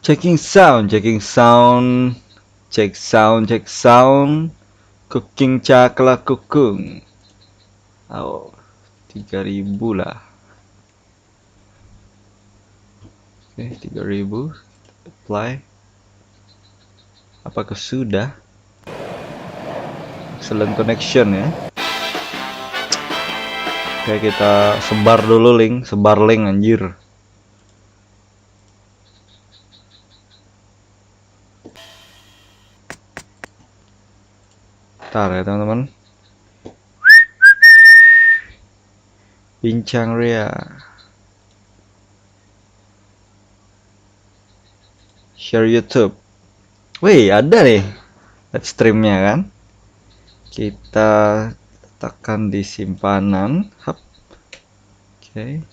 Checking sound, checking sound, check sound, check sound, cooking cakla kukung. Oh, 3.000 lah. Oke, 3.000. Apply. Apakah sudah? Excellent connection ya. Oke, kita sebar dulu link, sebar link anjir. Bentar ya teman-teman. Bincang Ria. Share YouTube. Wih, ada nih live streamnya kan. Kita tekan di simpanan. Hap. Oke.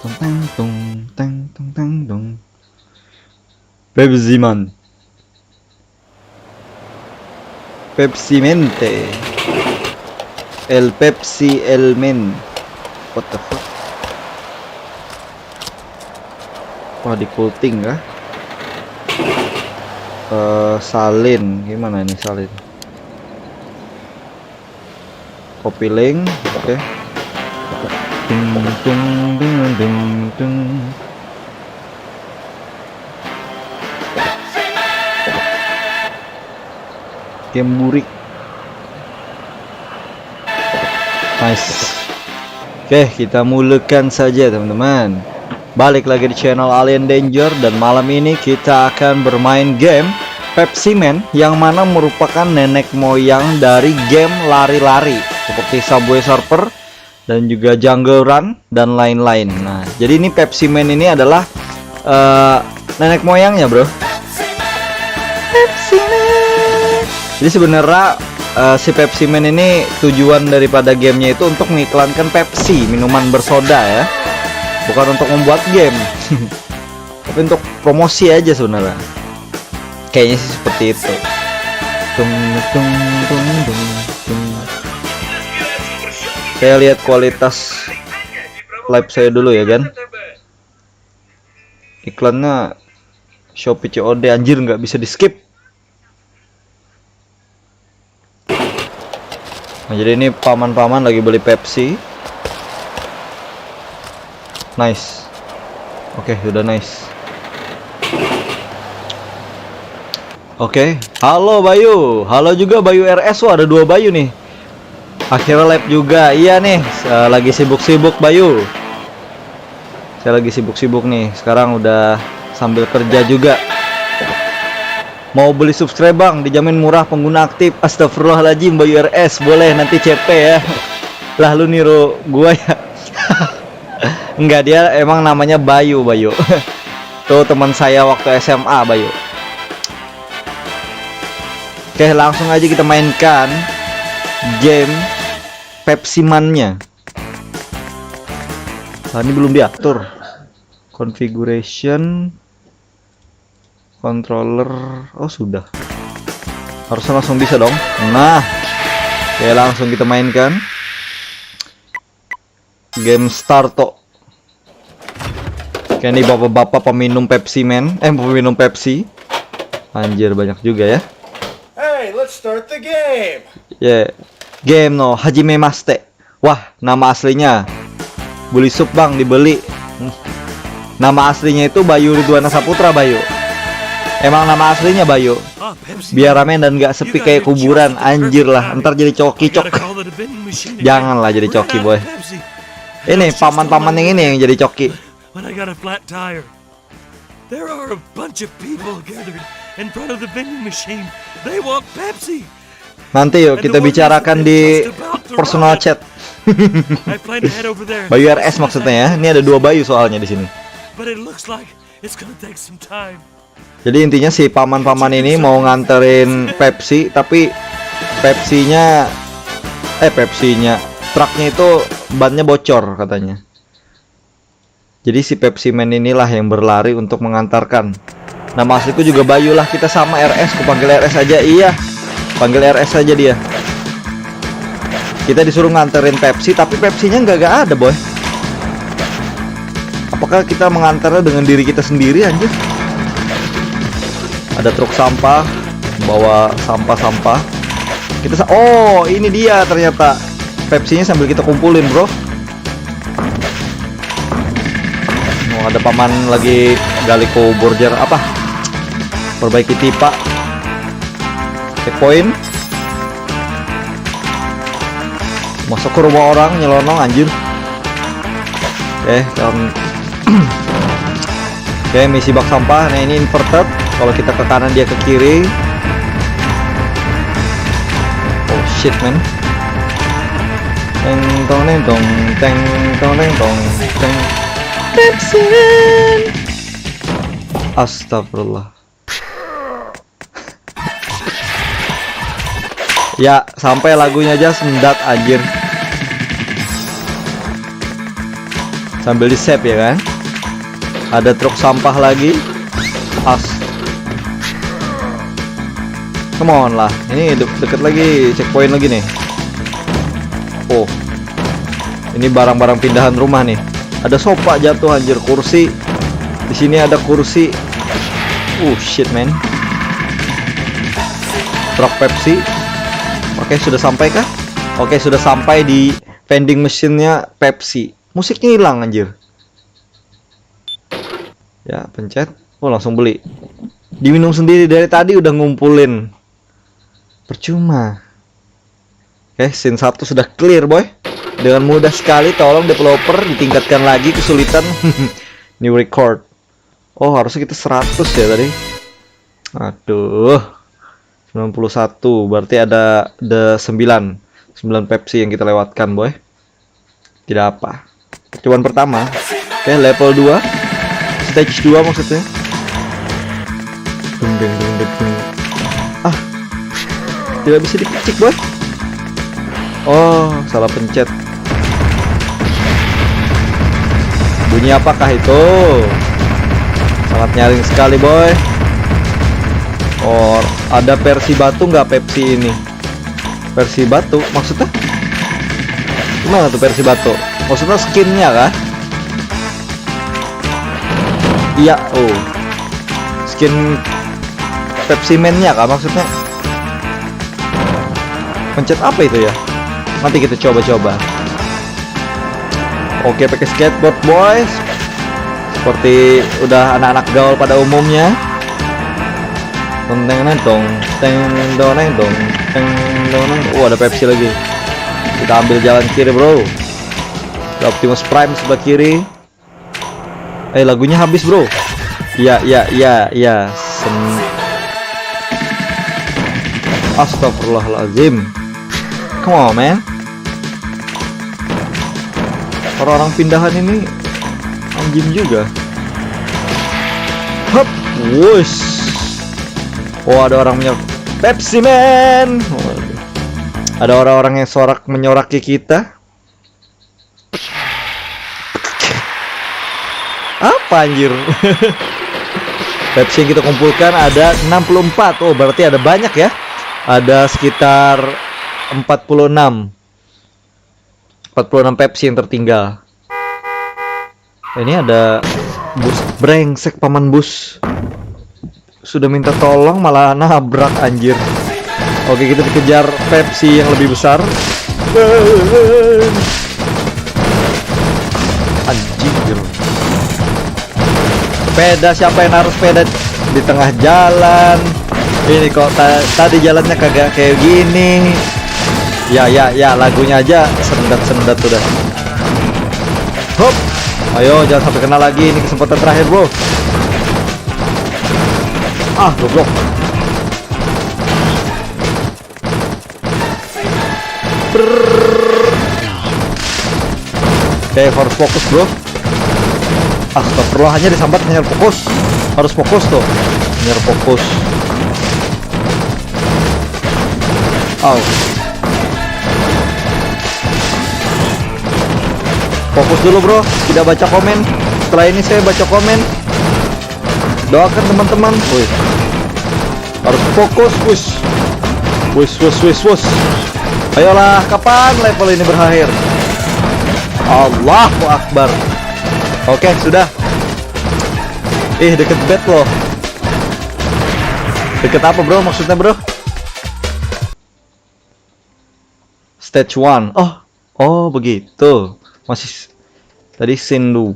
Tong tong tong tong tong tong. Pepsiman. Pepsimente. El Pepsi el men. What the fuck? Wah, di coating kah? Salin, gimana ini salin? Copy link, oke. Dung dung dung dung dung. Game burik. Nice. Oke, kita mulakan saja teman-teman. Balik lagi di channel Alien Danger, dan malam ini kita akan bermain game Pepsi Man, yang mana merupakan nenek moyang dari game lari-lari seperti Subway Surfer dan juga Jungle Run dan lain-lain. Nah, jadi ini Pepsi Man ini adalah nenek moyangnya, bro. Pepsi Man. Jadi sebenarnya si Pepsi Man ini tujuan daripada gamenya itu untuk mengiklankan Pepsi, minuman bersoda ya. Bukan untuk membuat game. Tapi untuk promosi aja sebenarnya. Kayaknya sih seperti itu. Tung tung tung tung tung. Saya lihat kualitas live saya dulu ya kan. Iklannya Shopee COD, anjir, nggak bisa di skip. Nah, jadi ini paman-paman lagi beli Pepsi. Nice. Oke, udah nice. Oke, halo Bayu. Halo juga Bayu RS. Wah, ada 2 Bayu nih. Akhirnya live juga. Iya nih, lagi sibuk-sibuk Bayu. Saya lagi sibuk-sibuk nih. Sekarang udah sambil kerja juga. Mau beli subscribe bang, dijamin murah, pengguna aktif. Astagfirullahaladzim Bayu RS. Boleh nanti CP ya. Lah lu niru gua ya. Enggak, dia emang namanya Bayu. Tuh teman saya waktu SMA, Bayu. Oke, langsung aja kita mainkan game Pepsi Man-nya. Nah, ini belum diatur. Configuration controller. Oh, sudah. Harusnya langsung bisa dong. Nah, oke, langsung kita mainkan game starto. Oke, ini bapak-bapak peminum Pepsi Man, peminum Pepsi. Anjir, banyak juga ya. Hey, let's start the game. Yeah. Game no Hajime Maste. Wah, nama aslinya Buli Sup bang, dibeli. Nama aslinya itu Bayu Ridwana Saputra, Bayu. Emang nama aslinya Bayu. Biar rame dan gak sepi kayak kuburan. Anjir lah, ntar jadi coki cok. Janganlah jadi coki, boy. Ini paman-paman yang ini yang jadi coki. When I got a flat tire, there are a bunch of people gathered in front of the vending machine. They want Pepsi. Nanti yuk kita bicarakan di personal chat. I plan to head over there. Bayu RS maksudnya ya. Ini ada 2 Bayu soalnya di sini. But it looks like it's gonna take some time. Jadi intinya si paman-paman ini mau nganterin Pepsi, tapi Pepsinya truknya itu bannya bocor katanya. Jadi si Pepsi Man inilah yang berlari untuk mengantarkan. Nama asliku juga Bayu lah, kita sama RS, ku panggil RS aja. Iya, panggil RS aja dia. Kita disuruh nganterin Pepsi, tapi Pepsinya nggak ada, boy. Apakah kita mengantarnya dengan diri kita sendiri, anjir? Ada truk sampah, bawa sampah-sampah. Oh, ini dia ternyata. Pepsinya sambil kita kumpulin, bro. Oh, ada paman lagi gali kubur apa? Perbaiki pipa. Checkpoint. Masuk ke rumah orang nyelonong, anjir. Oke, misi bak sampah. Nah, ini inverted. Kalau kita ke kanan, dia ke kiri. Oh shit, man. Teng tong teng tong teng tong teng tong teng. Pepsi Man. Astagfirullah. Ya, sampai lagunya aja sendat, anjir. Sambil di save ya kan. Ada truk sampah lagi. Come on lah. Ini deket lagi, checkpoint lagi nih. Oh. Ini barang-barang pindahan rumah nih. Ada sofa jatuh, anjir, kursi. Di sini ada kursi. Shit, man. Truk Pepsi. Oke, sudah sampai kah? Oke, sudah sampai di vending machine-nya Pepsi. Musiknya hilang, anjir. Ya, pencet. Oh, langsung beli. Diminum sendiri, dari tadi udah ngumpulin. Percuma. Oke, scene 1 sudah clear, boy. Dengan mudah sekali, tolong developer ditingkatkan lagi kesulitan. New record. Oh, harusnya kita 100 ya tadi. Aduh. 91, berarti ada 9 Pepsi yang kita lewatkan, boy. Tidak apa. Percobaan pertama. Oke, level 2. Stage 2 maksudnya. Tidak bisa dipicik, boy. Oh, salah pencet. Bunyi apakah itu? Sangat nyaring sekali, boy. Oh, ada versi batu nggak Pepsi ini? Versi batu maksudnya? Gimana tuh versi batu? Maksudnya skinnya kah? Iya, oh, skin Pepsi Man-nya kah maksudnya? Pencet apa itu ya? Nanti kita coba-coba. Oke, pakai skateboard, boys. Seperti udah anak-anak gaul pada umumnya. Ada Pepsi lagi. Kita ambil jalan kiri, bro. Ada Optimus Prime sebelah kiri. Lagunya habis, bro. Ya. Astagfirullahaladzim. Come on, man. Orang-orang pindahan ini anjing juga. Hup, wush. Oh, ada orang Pepsi Man. Ada orang-orang yang menyoraki kita. Apa, anjir? Pepsi yang kita kumpulkan ada 64. Oh, berarti ada banyak ya. Ada sekitar 46 Pepsi yang tertinggal. Ini ada bus brengsek, paman bus. Sudah minta tolong malah nabrak, anjir. Oke, kita dikejar Pepsi yang lebih besar. Anjir. Sepeda, siapa yang naruh sepeda di tengah jalan? Ini kok tadi jalannya kagak kayak gini. Ya, lagunya aja sendat udah. Hop. Ayo, jangan sampai kena lagi. Ini kesempatan terakhir, bro. Goblok. Oke, harus fokus, bro. Astagfirullah, hanya disambat, hanya fokus. Harus fokus tuh. Hanya fokus. Fokus dulu, bro. Tidak baca komen. Setelah ini saya baca komen. Doakan teman-teman. Harus fokus, wush. Ayolah, kapan level ini berakhir? Allahu Akbar. Oke, sudah. Ih, deket bed loh. Deket apa bro? Maksudnya bro? Stage 1. Oh begitu. Masih tadi scene 2.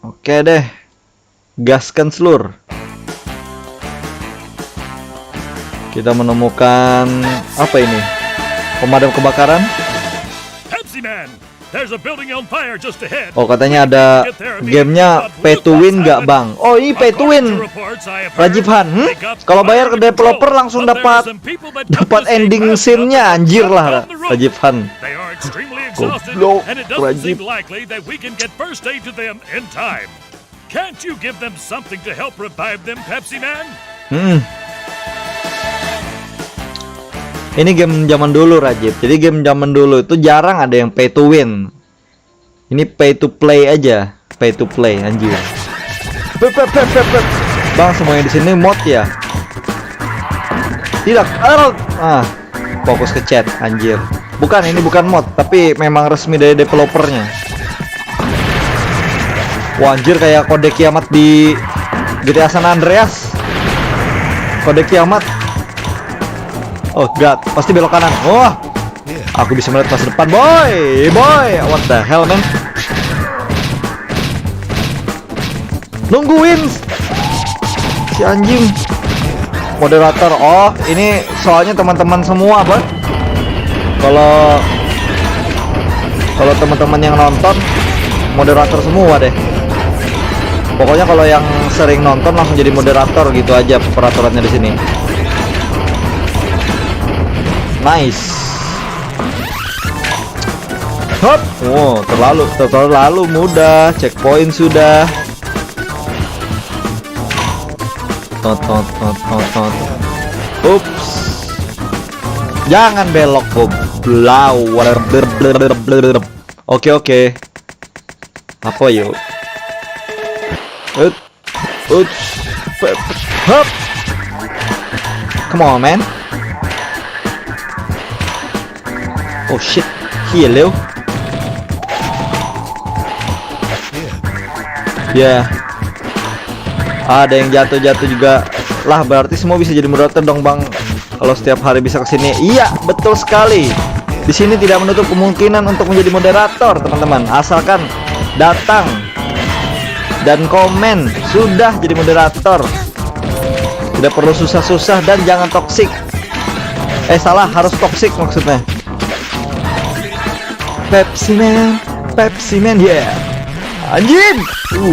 Oke deh. Gaskan seluruh. Kita menemukan apa ini? Pemadam kebakaran. Pepsi Man, there's a building on fire just ahead. Oh, katanya ada gamenya pay to win nggak bang? Oh, ini pay to win. Rajib Han, kalau bayar ke developer langsung dapat ending scene-nya, anjir lah Rajib Han. They are extremely exhausted, Goblok, and it doesn't Rajib. seem likely that we can get first aid to them in time. Can't you give them something to help revive them, Pepsi Man? Ini game zaman dulu Rajib. Jadi game zaman dulu itu jarang ada yang pay to win. Ini pay to play aja. Pay to play anjir. Bang, semuanya di sini mod ya? Tidak. Fokus ke chat anjir. Bukan, ini bukan mod, tapi memang resmi dari developernya. Wah, anjir, kayak kode kiamat di GTA San Andreas. Kode kiamat. Oh god, pasti belok kanan. Wah, aku bisa melihat masa depan, boy. What the hell, man? Nungguin si anjing. Moderator. Oh, ini soalnya teman-teman semua, apa? Kalau teman-teman yang nonton moderator semua deh. Pokoknya kalau yang sering nonton langsung jadi moderator gitu aja peraturannya di sini. Nice. Hop. Oh, terlalu mudah. Checkpoint sudah. Ups. Jangan belok goblok. Oke. Apa yuk? Hop. Come on, man. Oh shit, hello. Ya, ada yang jatuh juga. Lah, berarti semua bisa jadi moderator dong bang. Kalau setiap hari bisa kesini. Iya, betul sekali. Di sini tidak menutup kemungkinan untuk menjadi moderator, teman-teman. Asalkan datang dan komen, sudah jadi moderator. Tidak perlu susah-susah dan jangan toksik. Salah, harus toksik maksudnya. Pepsi Man, yeah. Anjing.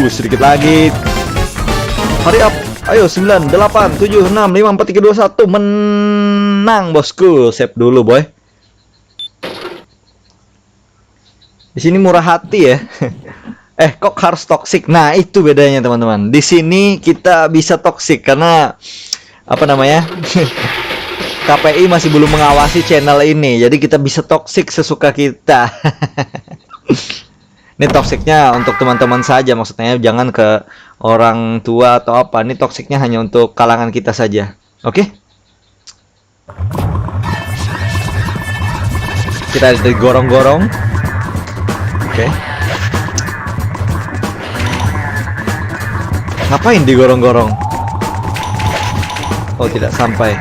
Sedikit lagi. Hurry up. Ayo, 9, 8, 7, 6, 5, 4, 3, 2, 1. Menang, bosku. Save dulu, boy. Di sini murah hati ya. Kok harus toksik? Nah, itu bedanya, teman-teman. Di sini kita bisa toksik karena apa namanya? KPI masih belum mengawasi channel ini, jadi kita bisa toksik sesuka kita. Ini toksiknya untuk teman-teman saja, maksudnya jangan ke orang tua atau apa. Ini toksiknya hanya untuk kalangan kita saja. Oke? Kita digorong-gorong. Oke. Ngapain digorong-gorong? Oh, tidak sampai.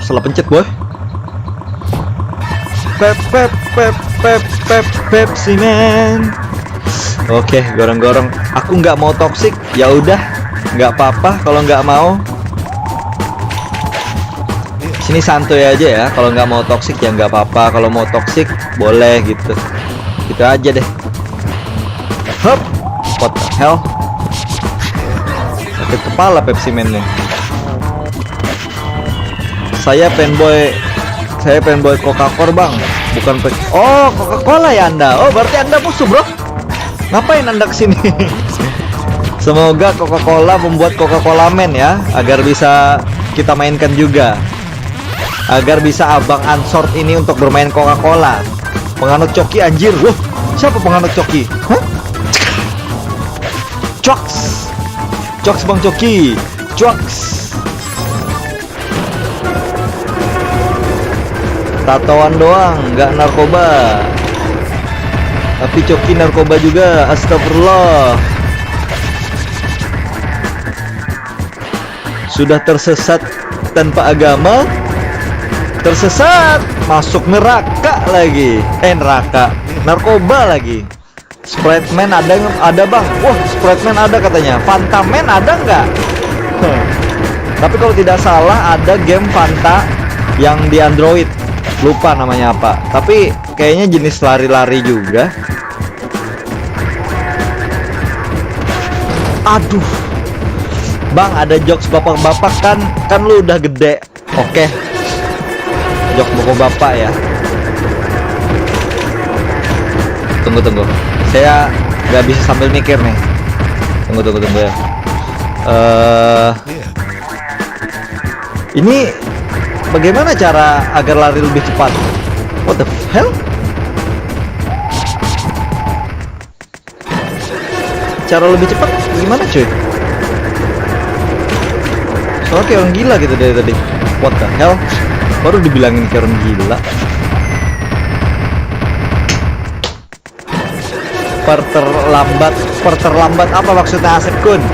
Salah pencet, boy. Pepsi Man. Oke, gorong-gorong. Aku nggak mau toksik. Ya udah, nggak apa-apa kalau nggak mau. Sini santuy aja ya. Kalau nggak mau toksik ya nggak apa-apa. Kalau mau toksik boleh gitu. Gitu aja deh. Hop. What the hell? Sakit kepala Pepsi Man nih. Saya fanboy Coca-Cola bang, bukan Coca-Cola ya Anda. Oh, berarti Anda musuh bro. Ngapain Anda kesini? Semoga Coca-Cola membuat Coca-Cola Man ya, agar bisa kita mainkan juga, agar bisa abang Ansort ini untuk bermain Coca-Cola. Penganut coki anjir. Wah, siapa penganut coki? Hah? Coks bang coki. Coks. Tatoan doang, nggak narkoba. Tapi coki narkoba juga, astagfirullah. Sudah tersesat tanpa agama, tersesat masuk neraka lagi. Neraka, narkoba lagi. Sprite Man ada bang. Wah, Sprite Man ada katanya. Fanta Man ada nggak? Tapi kalau tidak salah ada game Fanta yang di Android. Lupa namanya apa. Tapi kayaknya jenis lari-lari juga. Aduh, bang, ada jokes bapak-bapak kan lu udah gede. Oke, jokes bapak-bapak ya. Tunggu, saya nggak bisa sambil mikir nih. Tunggu ya. Ini bagaimana cara agar lari lebih cepat? What the hell? Cara lebih cepat gimana cuy? Soalnya kayak orang gila gitu dari tadi. What the hell? Baru dibilangin kayak orang gila. Perterlambat apa maksudnya Asep Kun?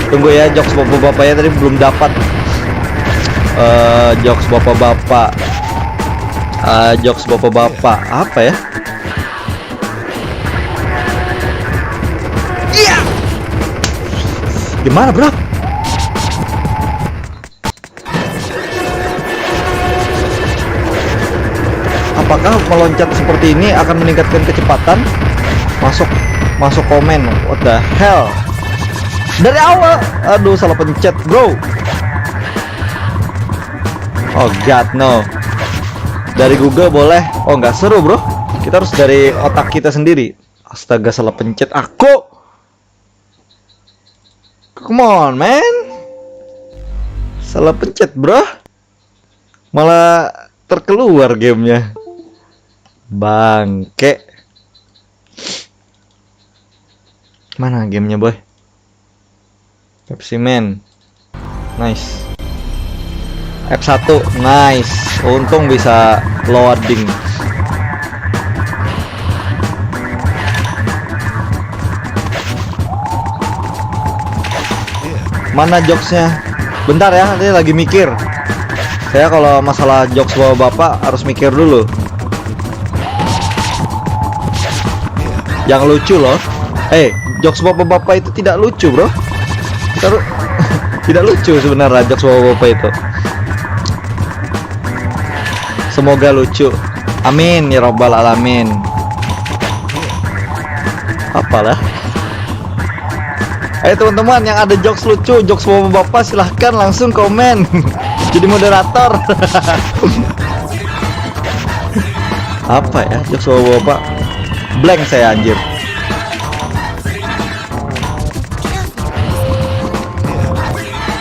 Tunggu ya, jokes bapak-bapaknya tadi belum dapat. Jokes bapak-bapak. Jokes bapak-bapak apa ya? Iya. Gimana, bro? Apakah meloncat seperti ini akan meningkatkan kecepatan? Masuk komen. What the hell? Dari awal. Aduh, salah pencet, bro. Oh god, no. Dari Google boleh. Oh, nggak seru, bro. Kita harus dari otak kita sendiri. Astaga, salah pencet aku. Come on, man. Salah pencet, bro. Malah terkeluar gamenya. Bangke. Mana gamenya, boy? Pepsi Man. Nice. F1. Nice. Untung bisa loading. Mana jokesnya? Bentar ya, nanti lagi mikir. Saya kalau masalah jokes bapak harus mikir dulu. Yang lucu loh. Jokes bapak-bapak itu tidak lucu, bro. Tidak lucu sebenarnya jokes bapak-bapak itu. Semoga lucu. Amin ya robbal alamin. Apalah. Ayo teman-teman yang ada jokes lucu, jokes bapak-bapak silahkan langsung komen. Jadi moderator. Apa ya jokes bapak-bapak? Blank saya anjir.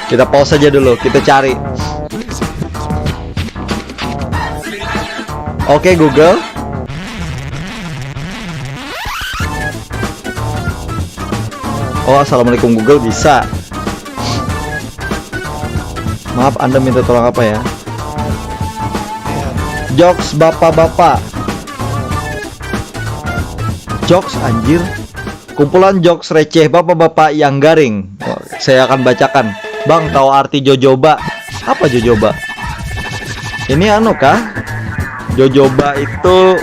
Kita pause saja dulu, kita cari. Oke, Google. Oh, assalamualaikum Google, bisa. Maaf, Anda minta tolong apa ya? Jokes bapak-bapak. Jokes anjir. Kumpulan jokes receh bapak-bapak yang garing. Oh, saya akan bacakan. Bang, tahu arti jojoba? Apa jojoba? Ini anu kah? Jojoba itu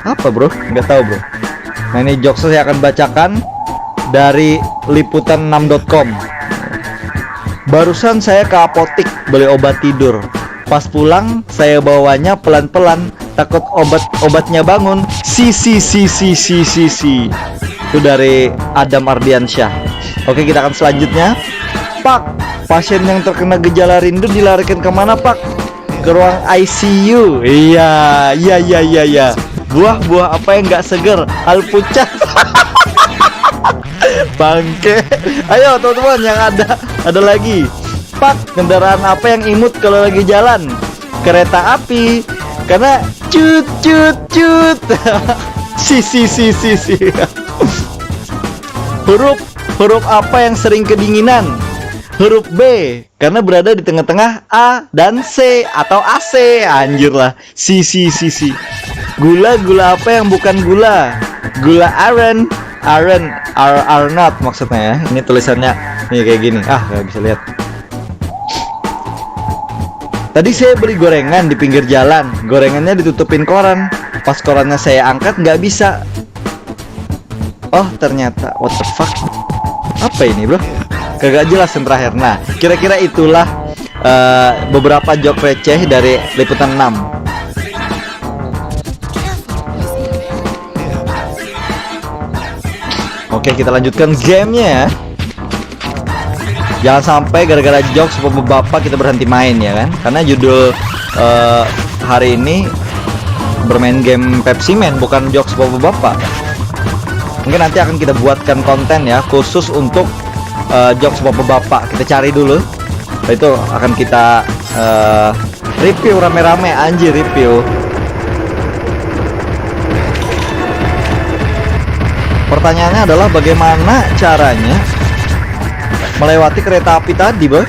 apa, bro? Nggak tahu, bro. Nah, ini jokes saya akan bacakan dari liputan6.com. Barusan saya ke apotik beli obat tidur. Pas pulang saya bawanya pelan-pelan, takut obatnya bangun. Si. Itu dari Adam Ardiansyah. Oke, kita akan selanjutnya. Pak, pasien yang terkena gejala rindu dilarikan kemana, Pak? Ke ruang ICU. Iya. Buah-buah apa yang nggak seger? Alpucat. Bangke. Ayo teman-teman yang ada lagi. Pak, kendaraan apa yang imut kalau lagi jalan? Kereta api. Karena cut. Si. Huruf apa yang sering kedinginan? huruf B karena berada di tengah-tengah A dan C atau AC. Anjir lah. C. Gula apa yang bukan gula? Gula aren are not maksudnya ya. Ini tulisannya nih kayak gini. Nggak bisa lihat. Tadi saya beli gorengan di pinggir jalan. Gorengannya ditutupin koran. Pas korannya saya angkat nggak bisa. Oh ternyata, what the fuck? Apa ini bro? Kagak jelas yang terakhir. Nah, kira-kira itulah beberapa joke receh dari liputan 6. Oke, kita lanjutkan gamenya ya. Jangan sampai gara-gara jokes bapak kita berhenti main ya kan. Karena judul hari ini bermain game Pepsi Man, bukan jokes bapak. Mungkin nanti akan kita buatkan konten ya khusus untuk jokes bapak. Kita cari dulu. Itu akan kita review rame-rame, anjir review. Pertanyaannya adalah bagaimana caranya melewati kereta api tadi, boy?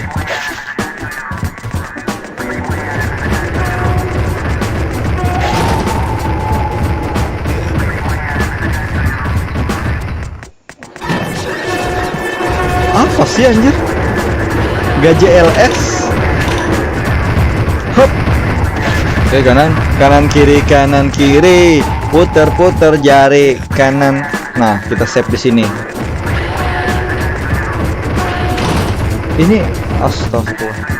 Apa sih anjir? GJLS. Hop. Oke, kanan kiri, puter jari kanan. Nah, kita save di sini. Ini astagfirullah.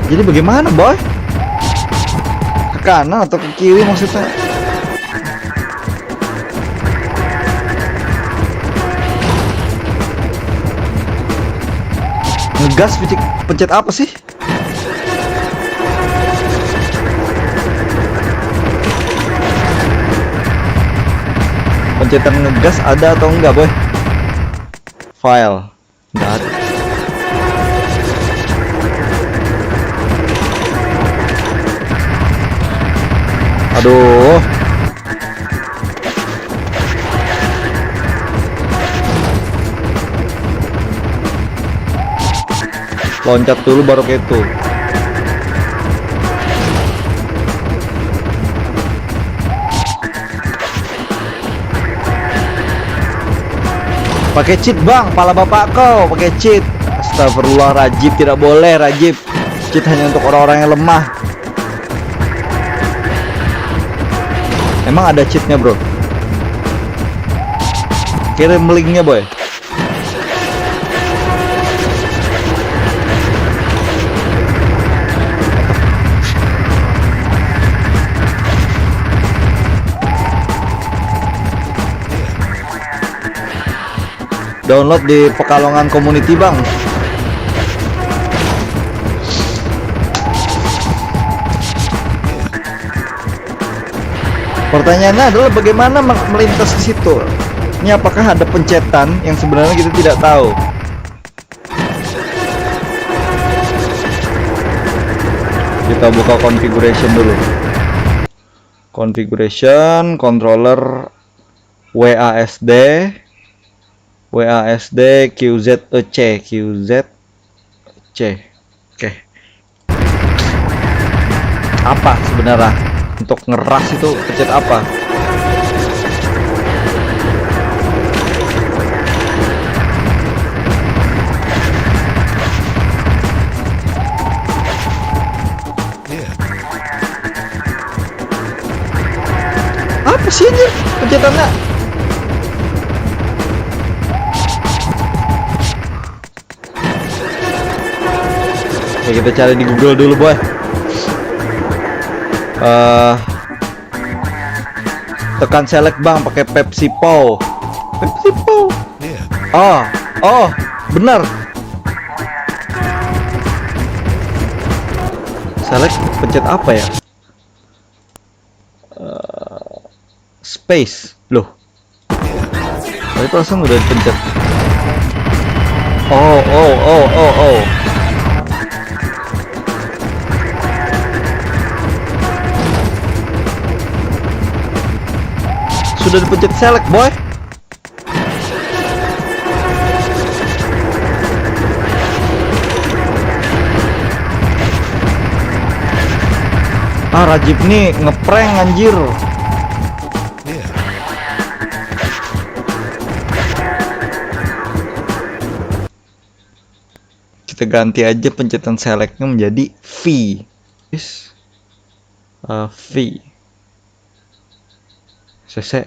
Jadi bagaimana, boy? Ke kanan atau ke kiri maksudnya? Ngegas pencet apa sih? Pencetan ngegas ada atau enggak, boy? File enggak ada. Aduh. Loncat dulu baru kayak itu. Pakai cheat bang, pala bapak kau pakai cheat. Astagfirullah, Rajib tidak boleh, Rajib. Cheat hanya untuk orang-orang yang lemah. Emang ada cheatnya bro? Kirim linknya boy. Download di Pekalongan Community bang. Pertanyaannya adalah bagaimana melintas ke situ. Ini apakah ada pencetan yang sebenarnya kita tidak tahu? Kita buka configuration dulu. Configuration controller WASD QZEC. Oke. Apa sebenarnya untuk ngeras itu pencet apa? Apa sih ini pencetannya? Oke, kita cari di Google dulu boy. Tekan select bang pakai Pepsi Pow. Oh benar. Select pencet apa ya? Space loh. Tadi langsung udah pencet. Oh sudah dipencet select, boy. Ah, Rajib nih ngeprank anjir. Kita ganti aja pencetan selectnya menjadi V. V. CC.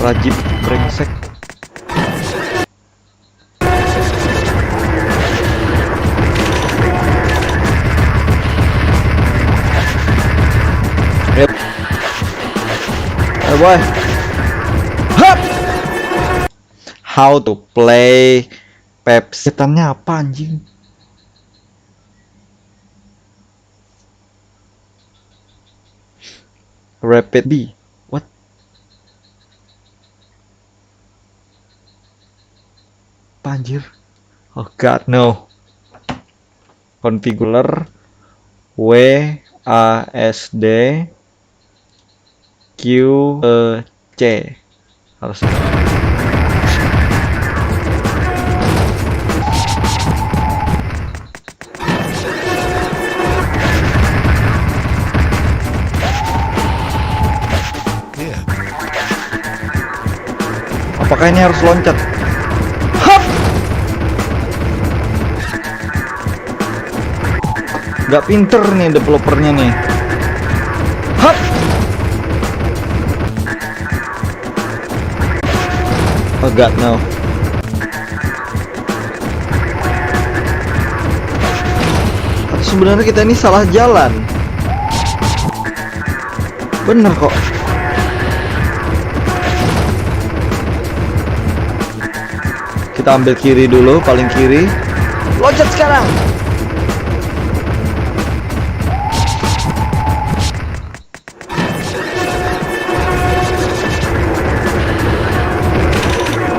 Rajib brengsek. Yep. Hey boy. Hap. How to play Pepsi. Setannya apa anjing? Rapid B. What? Apa anjir? Oh god, no. Configurer WASD QEC harus. Apakah ini harus loncat? Hap! Gak pinter nih developernya nih. Hap! Oh god, no. Atau sebenarnya kita ini salah jalan. Bener kok. Kita ambil kiri dulu, paling kiri. Loncat sekarang.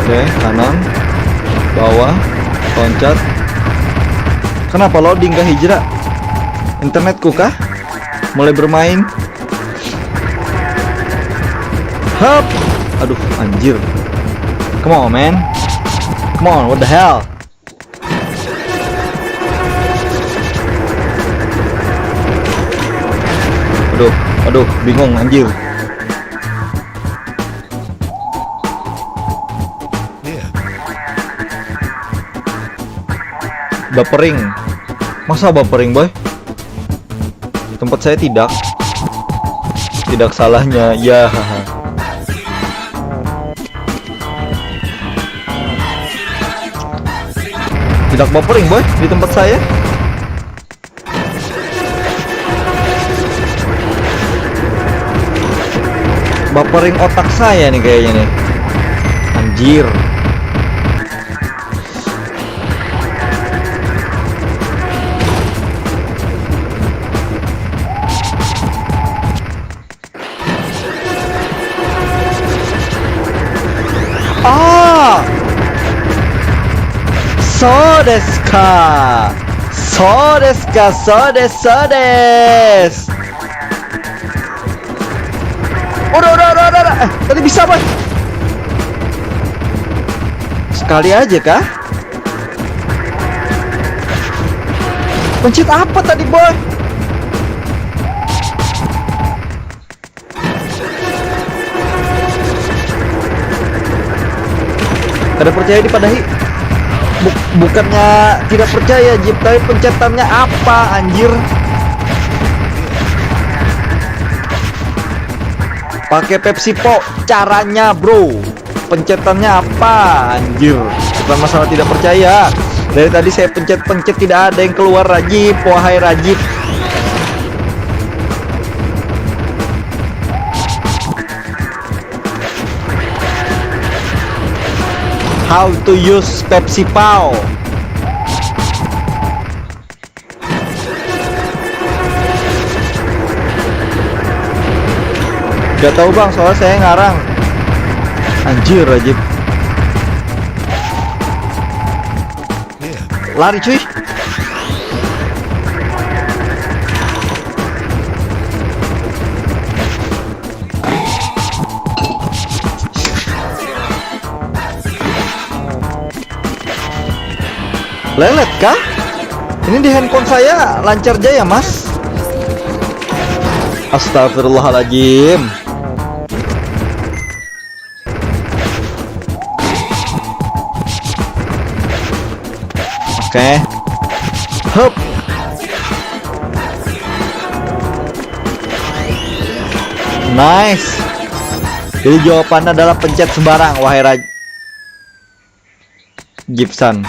Oke, kanan, bawah, loncat. Kenapa loading kah hijrah? Internetku kah? Mulai bermain. Hap. Aduh, anjir. Come on, man. Come on, what the hell? Aduh, bingung anjir. Buffering. Masa buffering, boy? Tempat saya tidak. Tidak salahnya, ya. Tidak buffering, boy, di tempat saya. Buffering otak saya nih kayaknya nih. Anjir. Ah! So desu ka. So desu ka. So desu. Udah. Tadi bisa, boy. Sekali aja kah? Pencet apa tadi, boy? Kada percaya dipadahi. Bukannya tidak percaya, Jip, tapi pencetannya apa, anjir? Pakai Pepsi Po, caranya, bro. Pencetannya apa, anjir? Bukan masalah tidak percaya. Dari tadi saya pencet-pencet tidak ada yang keluar, Rajib. Wahai Rajib. How to use Pepsi Pow. Gak tahu, bang, soalnya saya ngarang. Anjir, Rajib. Lari, cuy. Lelet kah? Ini di handphone saya lancar jaya, Mas. Astagfirullahaladzim. Oke. Hup. Nice. Jadi jawabannya adalah pencet sembarang, wahai Gibson.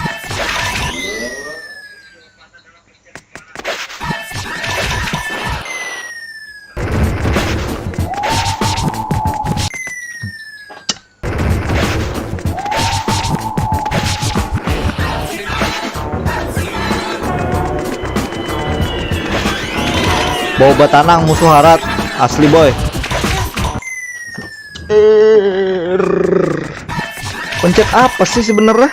Bau batanang musuh harat asli boy. Pencet apa sih sebenarnya?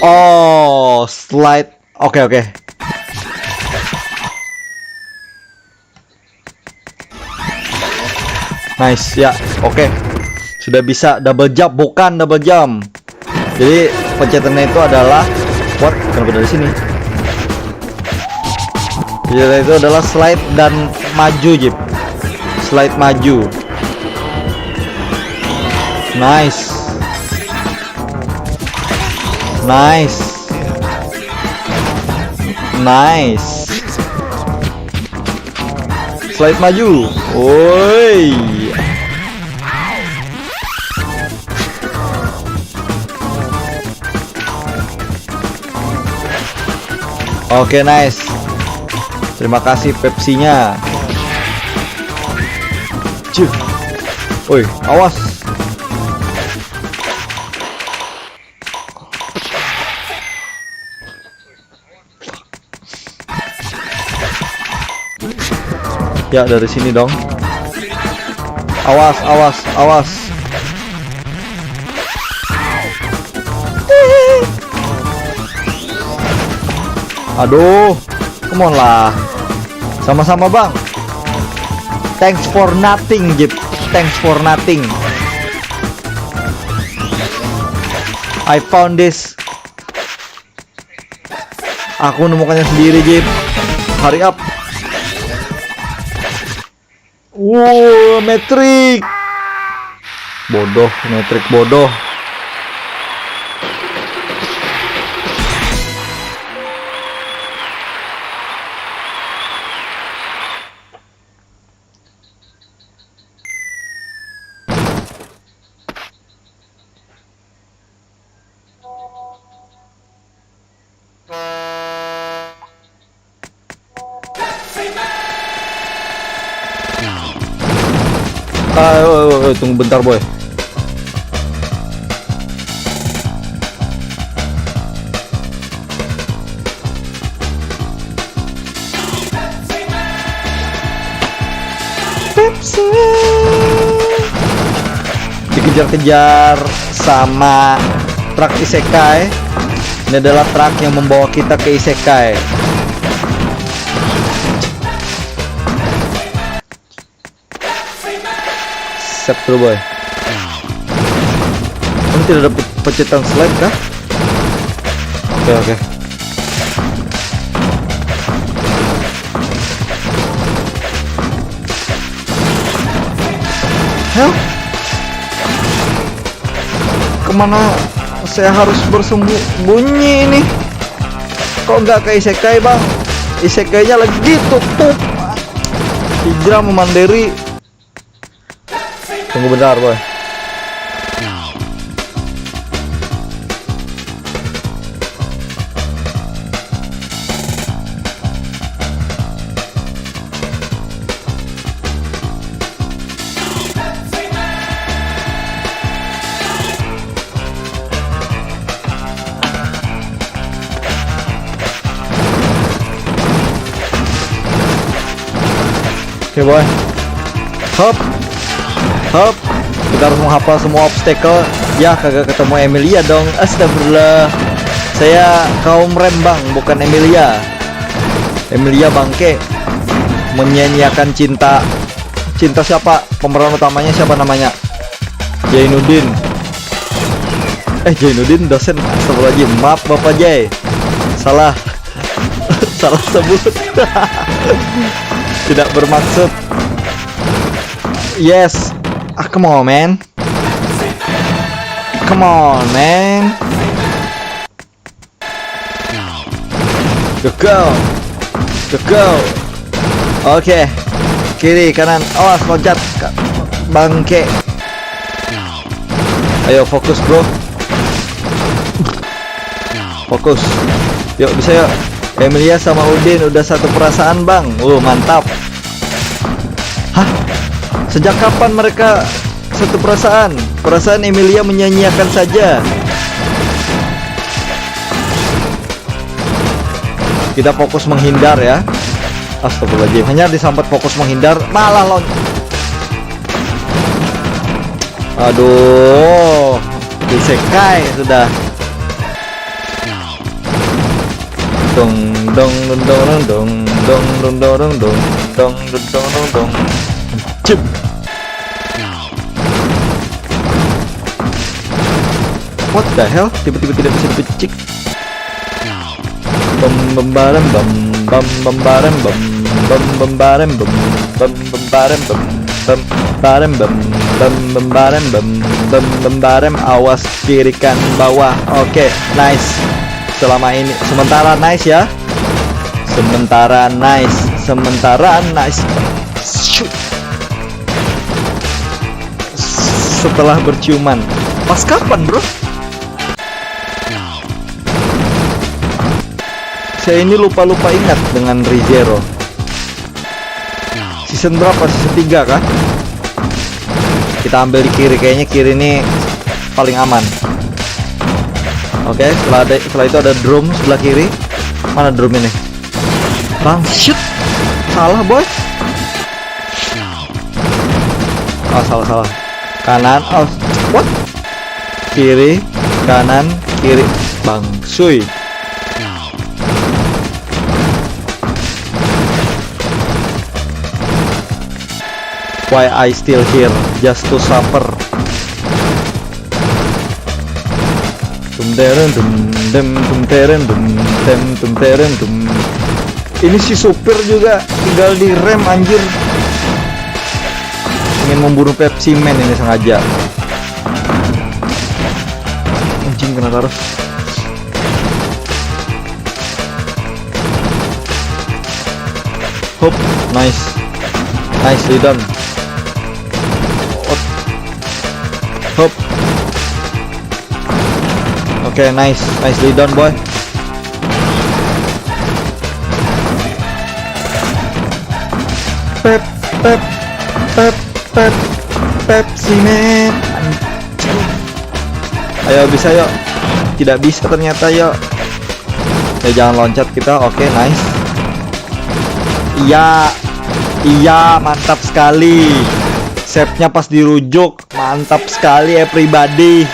Oh, slide. Oke. Nice ya, oke. Sudah bisa double jump, bukan double jump. Jadi pencetannya itu adalah what? Kenapa dari sini? Jadi itu adalah slide dan maju, Jip. Slide maju. Nice. Slide maju. Woi. Oke, nice. Terima kasih Pepsinya. Cuh. Woi, awas. Ya, dari sini dong. Awas. Aduh, come on lah. Sama-sama bang. Thanks for nothing, Jip. Thanks for nothing. I found this. Aku nemukannya sendiri, Jip. Hurry up. Wow, metrik. Bodoh, metrik bodoh. Tunggu bentar boy. Pepsi. Dikejar-kejar sama truk isekai. Ini adalah truk yang membawa kita ke isekai. Set dulu boy. Ini tidak ada pencetan slide kah? Oke. Hell? Kemana saya harus bersembunyi ini? Kok nggak ke isekai bang? Isekainya lagi tutup. Hijrah memandiri. Tunggu bentar boy. Oke boy. Hop. Kita harus menghafal semua obstacle. Ya kagak ketemu Emilia dong. Astagfirullah. Saya kaum Rembang bukan Emilia. Emilia bangke. menyia-nyiakan cinta siapa pemeran utamanya, siapa namanya? Jainuddin. Jainuddin dosen. Astagfirullahaladzim, maaf Bapak Jai, salah salah sebut. Tidak bermaksud. Yes. Come on man, come on man. Go. Oke. Kiri kanan, awas loncat bangke. Ayo fokus bro, fokus. Yuk bisa yuk. Emilia sama Udin udah satu perasaan bang. Mantap. Hah? Sejak kapan mereka satu perasaan? Perasaan Emilia menyanyiakan saja. Kita fokus menghindar ya. Astagfirullahaladzim, hanya disambat fokus menghindar malah aduh, disekai sudah. Cip. What the hell? Tiba-tiba tidak bisa dipecik. Bam awas kiri kan bawah. Oke, nice. Selama ini sementara nice ya. Sementara nice. Shoot. Setelah berciuman. Pas kapan, bro? Saya ini lupa ingat dengan ReZero. Season berapa? Season 3 kan? Kita ambil di kiri, kayaknya kiri ini paling aman. Oke, setelah itu ada drum sebelah kiri. Mana drum ini? Bang, shit. Salah, boy. Salah. Kanan, what? Kiri, kanan, kiri. Bang, suy. Why I still here just to suffer. Ini si supir juga tinggal di rem anjir. Ingin membunuh Pepsi Man ini sengaja. Anjing kena taruh. Hop, nicely done. Hop. Oke, nicely done boy. Pepsi Man. Ayo bisa yuk. Tidak bisa ternyata yuk. Ya jangan loncat kita. Oke, nice. Iya, mantap sekali. Save-nya pas dirujuk. Mantap sekali everybody.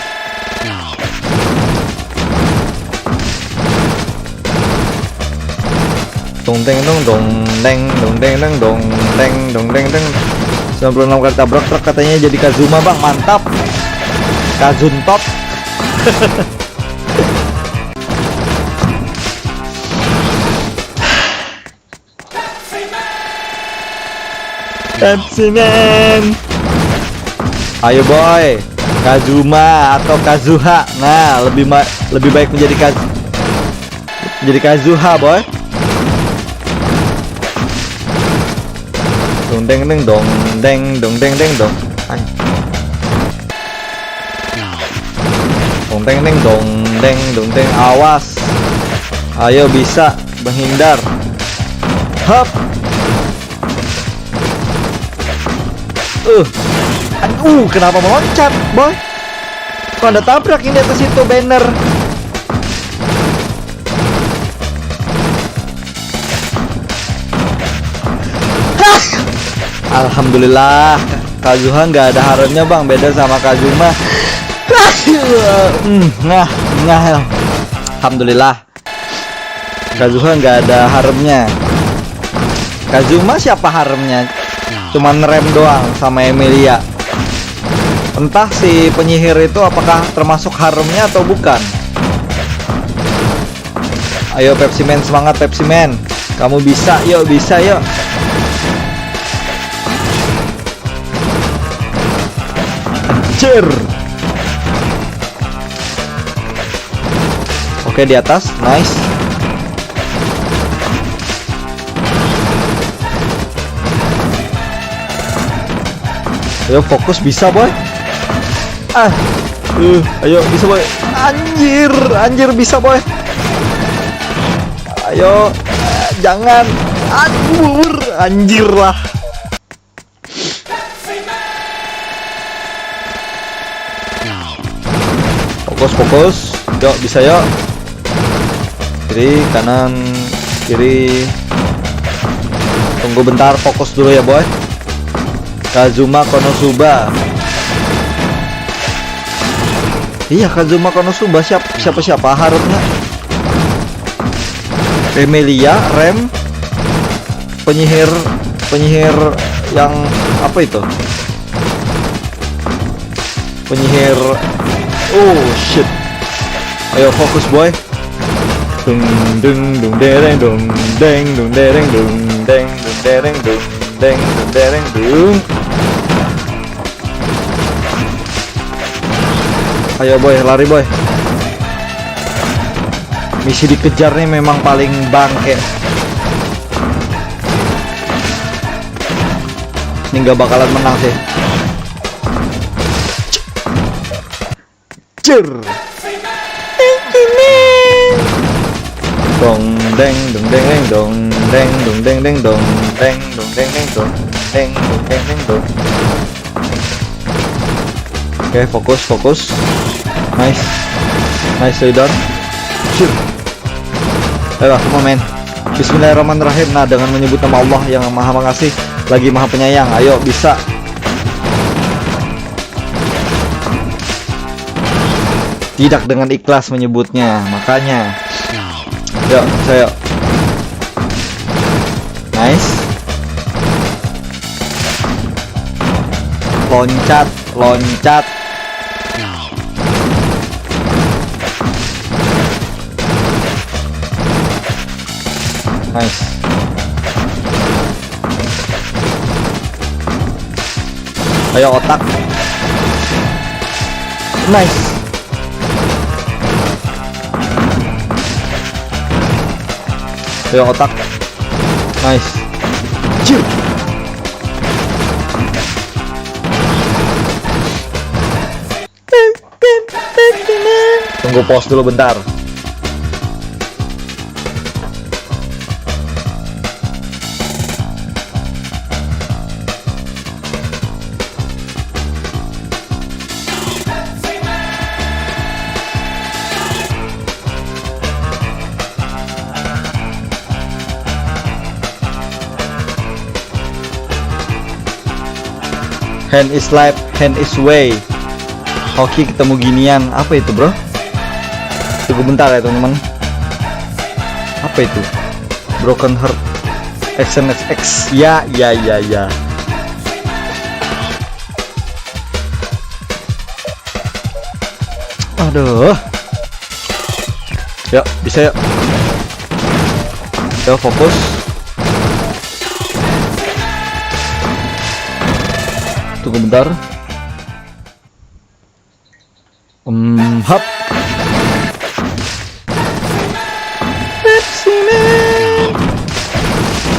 Dong deng 96 kali tabrak truk katanya jadi Kazuma bang, mantap. Kazun top. Pepsi Man. Ayo boy, Kazuma atau Kazuha. Nah, lebih baik menjadi Kazuha boy. Awas. Ayo bisa menghindar. Hop. Kenapa meloncat, boy? Kok ada tabrak ini atas itu banner? Alhamdulillah, Kazuha nggak ada harumnya bang, beda sama Kazuma. Alhamdulillah, Kazuha nggak ada harumnya. Kazuma siapa haremnya? Cuman rem doang sama Emilia. Entah si penyihir itu apakah termasuk haremnya atau bukan. Ayo Pepsi Man, semangat Pepsi Man. Kamu bisa, yuk, bisa yuk. Anjir. Oke, di atas, nice. Ayo fokus, bisa boy. Ayo bisa boy. Anjir bisa boy. Ayo, jangan. Aduh, anjir lah. Fokus. Yuk, bisa yuk. Kiri, kanan, kiri. Tunggu bentar, fokus dulu ya boy. Kazuma Konosuba. Iya, Kazuma Konosuba. Siapa harusnya? Emilia, rem, penyihir yang apa itu? Penyihir. Oh shit. Ayo fokus boy. Dung dereng dung deng dung dereng dung deng dung dereng dung deng dung dereng dung. Ayo boy, lari boy. Misi dikejar nih memang paling bangke. Ini nggak bakalan menang sih. Cer. Dong deng dong deng dong deng dong deng deng dong deng dong deng deng dong deng dong deng deng dong. Oke, fokus. Nice leader. Shoot. Ayo, come on man. Bismillahirrahmanirrahim. Nah, dengan menyebut nama Allah yang Maha Pengasih lagi Maha Penyayang. Ayo, bisa. Tidak dengan ikhlas menyebutnya, makanya. Yuk, saya. Nice. Loncat. Nice. Ayo otak. Nice. Ayo otak. Nice. Ciu. Tunggu pause dulu bentar. Hand is life, hand is way. Hoki ketemu ginian. Apa itu bro? Tunggu bentar ya teman-teman. Apa itu? Broken heart XNXX. Ya. Aduh. Yuk, bisa yuk. Yuk, fokus. Tunggu bentar. Hap.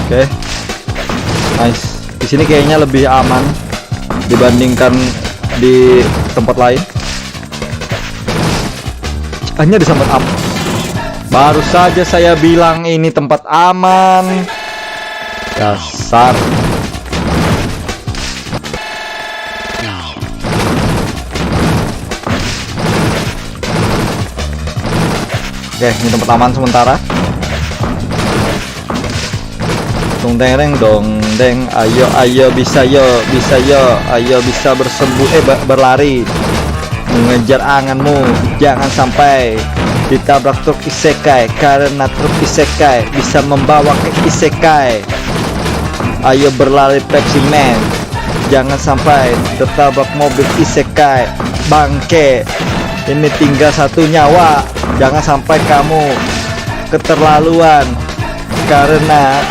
Oke. Nice. Di sini kayaknya lebih aman dibandingkan di tempat lain. Hanya disambat up. Baru saja saya bilang ini tempat aman. Dasar. Oke, ini tempat aman sementara. Dong deng, ayo bisa yo, ayo bisa berlari, mengejar anganmu, jangan sampai ditabrak truk isekai, karena truk isekai bisa membawa ke isekai. Ayo berlari Pepsi Man, jangan sampai tertabrak mobil isekai. Bangke, ini tinggal satu nyawa. Jangan sampai kamu keterlaluan, karena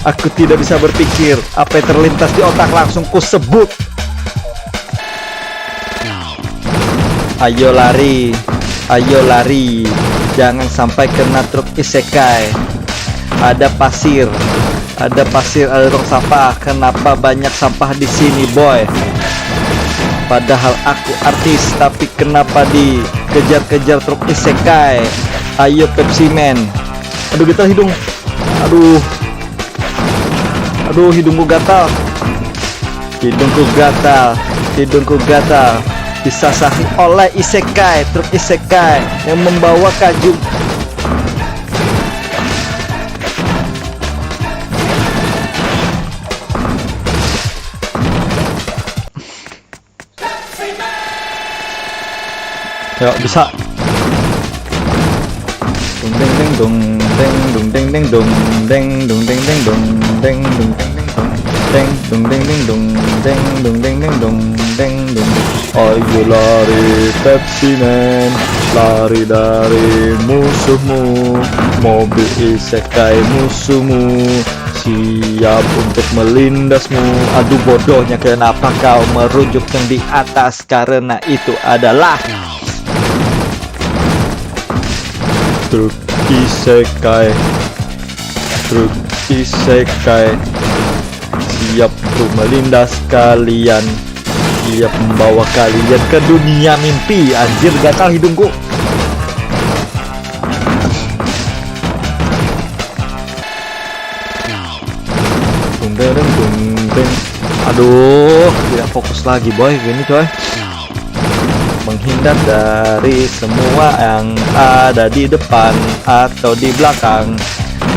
aku tidak bisa berpikir. Apa yang terlintas di otak langsung ku sebut. Ayo lari, jangan sampai kena truk isekai. Ada pasir, ada tong sampah. Kenapa banyak sampah di sini, boy? Padahal aku artis, tapi kenapa dikejar-kejar truk isekai? Ayo Pepsi Man. Aduh, gatal hidung. Aduh, hidungku gatal. Hidungku gatal. Disasahi oleh isekai, truk isekai yang membawa kaju. Yuk, bisa. Dung deng deng dung deng dung deng deng dung deng dung deng deng dung deng dung deng deng dung deng deng dung deng dung deng deng dung deng dung. Ayo lari Pepsi Man, lari dari musuhmu. Mobil isekai musuhmu siap untuk melindasmu. Aduh, bodohnya, kenapa kau merujuk yang di atas? Karena itu adalah truk isekai. Truk isekai siap untuk melindas kalian, siap membawa kalian ke dunia mimpi. Anjir, gatal hidungku. Aduh, tidak fokus lagi, boy. Gini, coy. Menghindar dari semua yang ada di depan atau di belakang,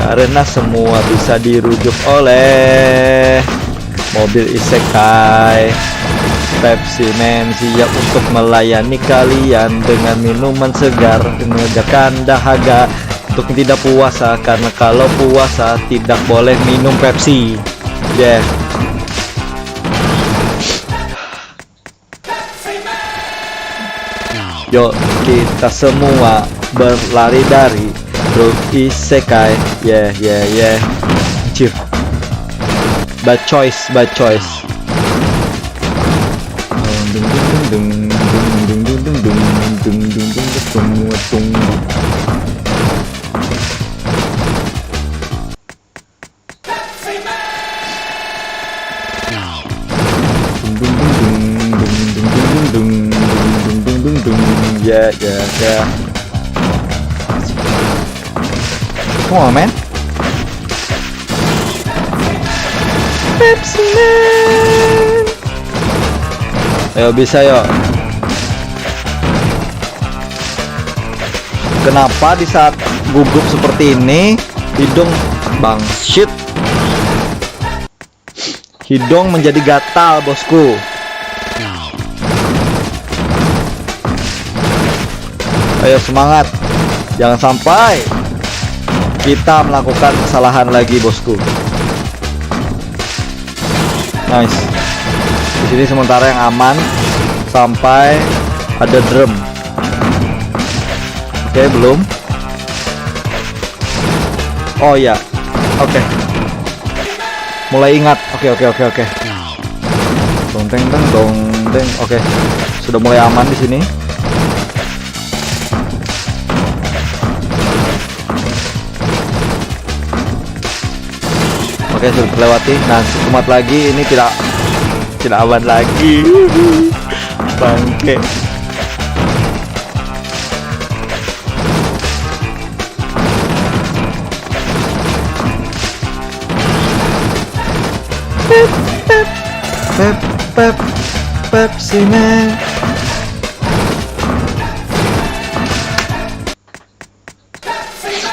karena semua bisa dirujuk oleh mobil isekai. Pepsi Man siap untuk melayani kalian dengan minuman segar, mengejarkan dahaga untuk yang tidak puasa, karena kalau puasa tidak boleh minum Pepsi. Yeah. Yuk, kita semua berlari dari truk isekai. Yeah. Cip. Bad choice. Yeah. Come on, man. Pepsi Man. Ayo, bisa yuk. Kenapa di saat gugup seperti ini hidung shit, hidung menjadi gatal, bosku. Ayo, semangat. Jangan sampai kita melakukan kesalahan lagi, bosku. Nice. Di sini sementara yang aman sampai ada drum. Oke, belum. Oh ya. Oke. Mulai ingat. Oke. Dong deng. Oke. Sudah mulai aman di sini. Oke, sudah terlewati. Nah, kumat lagi. Ini tidak aman lagi. Bangke. Pepsi Man.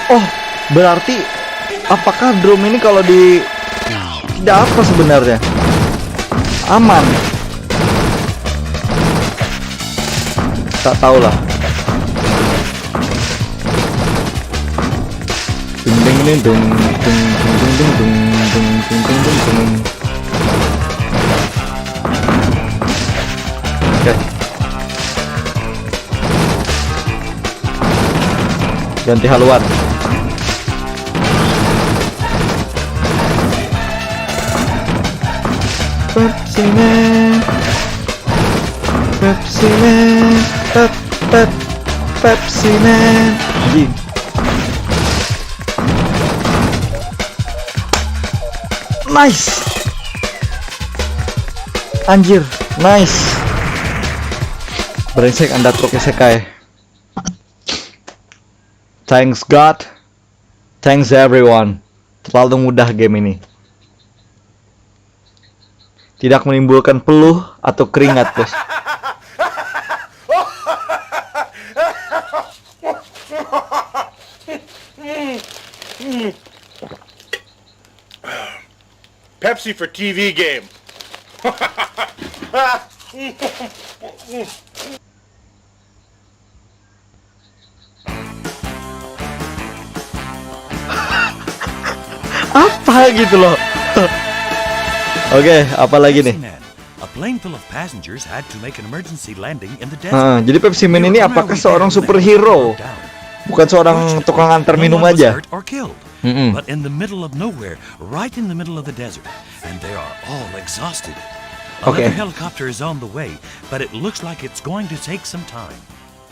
Oh, berarti apakah drum ini kalau di tidak apa sebenarnya? Aman? Tak tahulah. Ding ding dung dung dung dung dung dung dung dung dung. Oke. Ganti haluan. Pepsi Man, Pepsi Man, Pepsi Man. Anjing. Nice. Anjir, nice. Brengsek Anda truk isekai. Thanks God. Thanks everyone. Terlalu mudah game ini. Tidak menimbulkan peluh atau keringat, bos. Pepsi for TV game. Apa gitu loh. Oke, apa lagi nih? Pepsi Man, a plane full of passengers had to make an emergency landing in the desert. Jadi Pepsi Man ini apakah seorang superhero? Bukan seorang tukang antar minum aja. But in the middle of nowhere, right in the middle of the desert, and they are all exhausted. Okay. Another helicopter is on the way, but it looks like it's going to take some time.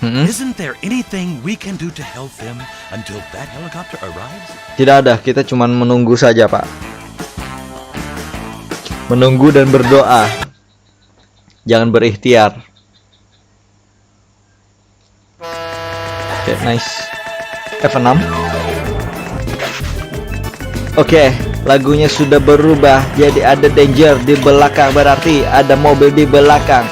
Isn't there anything we can do to help them until that helicopter arrives? Tidak ada, kita cuma menunggu saja, Pak. Menunggu dan berdoa. Jangan berikhtiar. Oke, nice. F6. Oke, lagunya sudah berubah. Jadi ada danger di belakang, berarti ada mobil di belakang.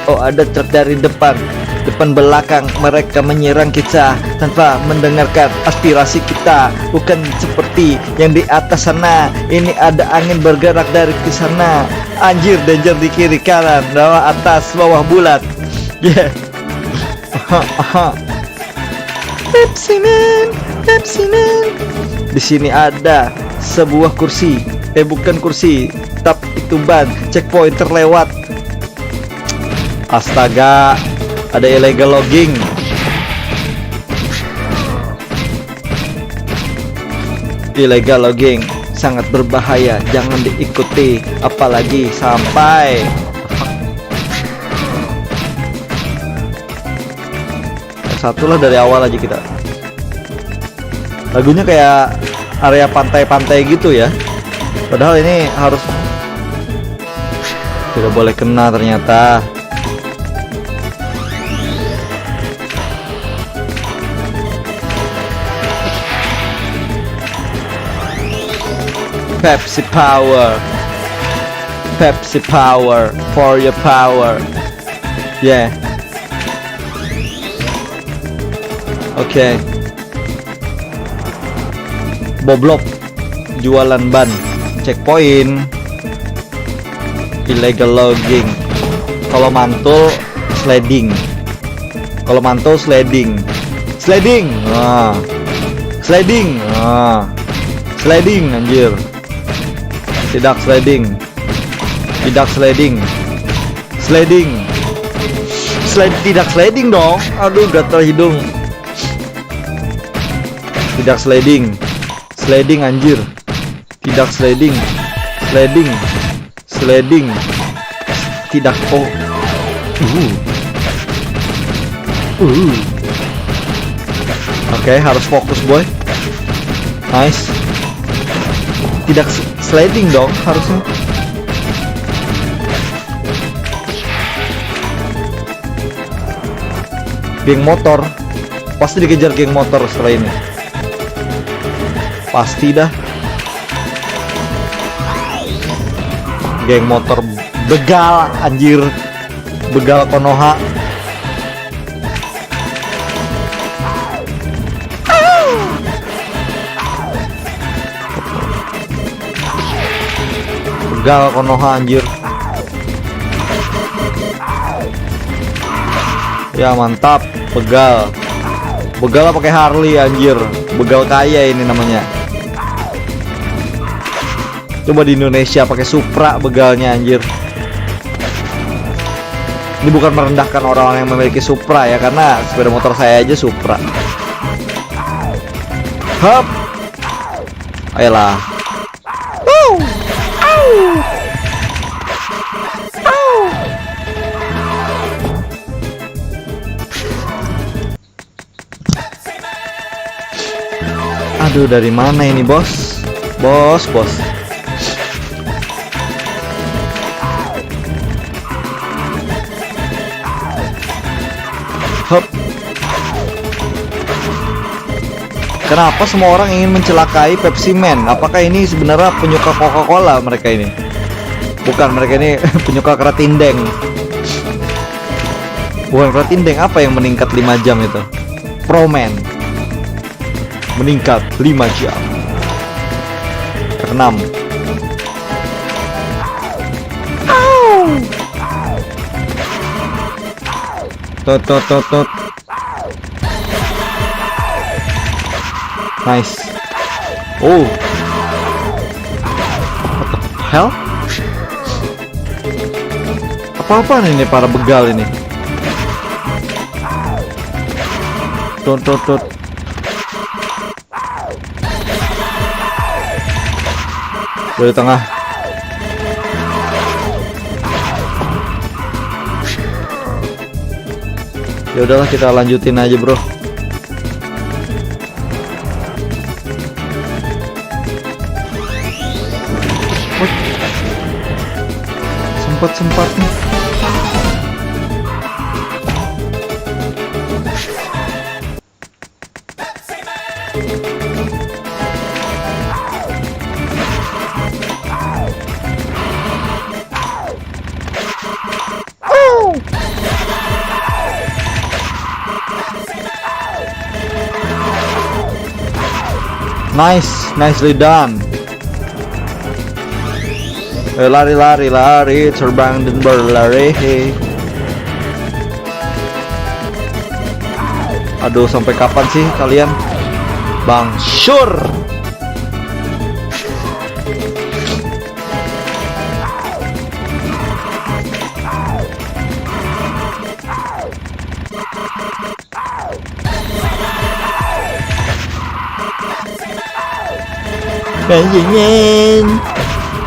Oh, ada truk dari depan. Depan belakang mereka menyerang kita tanpa mendengarkan aspirasi kita. Bukan seperti yang di atas sana. Ini ada angin bergerak dari ke sana. Anjir, danger di kiri kanan, bawah atas, bawah bulat. Yeah. Pepsi Man, Pepsi Man. Di sini ada sebuah kursi. Bukan kursi, tapi itu ban. Checkpoint terlewat. Astaga. Ada illegal logging. Illegal logging sangat berbahaya, jangan diikuti, apalagi sampai satulah dari awal aja kita. Lagunya kayak area pantai-pantai gitu ya. Padahal ini harus tidak boleh kena ternyata. Pepsi power, Pepsi power for your power. Yeah. Oke. Boblok, jualan ban, checkpoint, illegal logging. Kalau mantul, sliding. Kalau mantul, sliding. Sliding. Sliding. Sliding, anjir. Tidak sliding. Tidak sliding. Sliding. Tidak sliding dong. Aduh, gatal hidung. Tidak sliding. Sliding, anjir. Tidak sliding. Sliding. Sliding. Tidak. Oh. Oke, harus fokus, boy. Nice. Tidak sliding dong harusnya. Geng motor pasti dikejar geng motor setelah ini. Pasti dah. Geng motor begal, anjir. Begal Konoha. Begal Konoha, anjir. Ya mantap, begal. Begal pakai Harley, anjir. Begal kaya ini namanya. Coba di Indonesia pakai Supra begalnya anjir. Ini bukan merendahkan orang-orang yang memiliki Supra ya, karena sepeda motor saya aja Supra. Hop. Ayolah. Aduh, dari mana ini, bos? Bos. Hop. Kenapa semua orang ingin mencelakai Pepsi Man? Apakah ini sebenarnya penyuka Coca-Cola mereka ini? Bukan, mereka ini penyuka keratindeng. Bukan keratindeng, apa yang meningkat 5 jam itu? Proman. Meningkat 5 jam. Ke-6. Tot. Nice. Oh. What the hell? Apa-apaan ini para begal ini? Tot. Dari tengah. Ya udahlah, kita lanjutin aja, bro. Sempat-sempatnya. Nicely done. Lari, terbang dan berlari. Aduh, sampai kapan sih kalian? Bang Syur.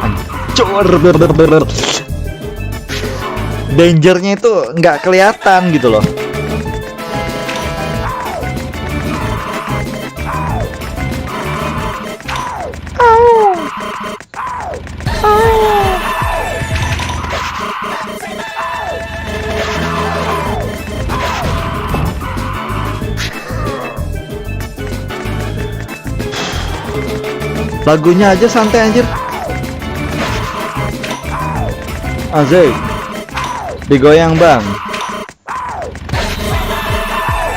Hancur. Dangernya itu nggak kelihatan gitu loh. Lagunya aja santai anjir. Asik. Digoyang bang.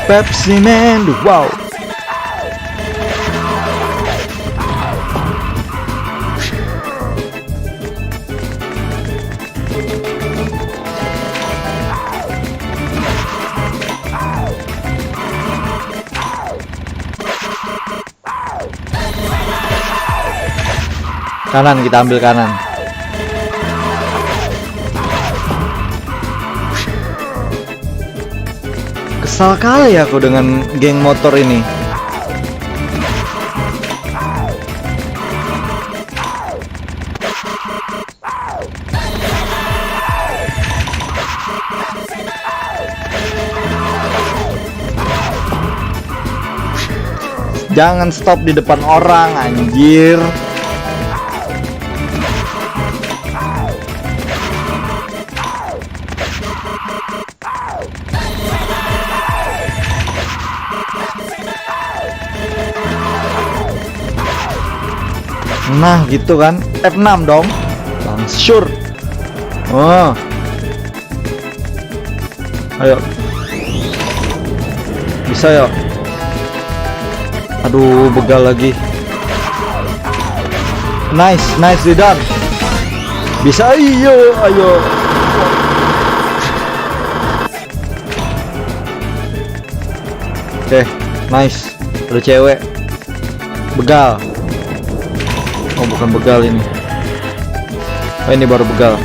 Pepsi Man, wow. Kanan, kita ambil kanan. Kesal kali aku dengan geng motor ini. Jangan stop di depan orang, anjir. Nah gitu kan, F6 dong. Langsung. Oh. Ayo. Bisa ya. Aduh, begal lagi. Nice done. Bisa, ayo. Oke, nice. Ada cewek. Begal. Oh, bukan begal ini. Oh, ini baru begal.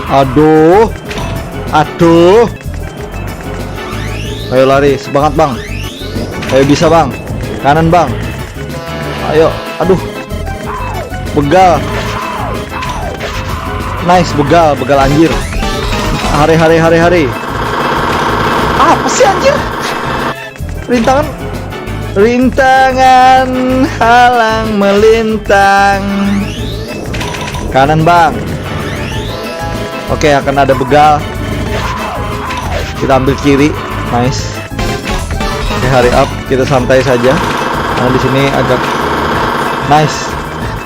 Aduh. Aduh. Ayo lari, semangat bang. Ayo bisa bang. Kanan bang. Ayo. Aduh. Begal. Nice, begal anjir. Hari. Apa sih anjir? Rintangan halang melintang. Kanan bang. Oke, akan ada begal. Kita ambil kiri. Nice. Oke, hurry up. Kita santai saja. Nah, di sini agak nice.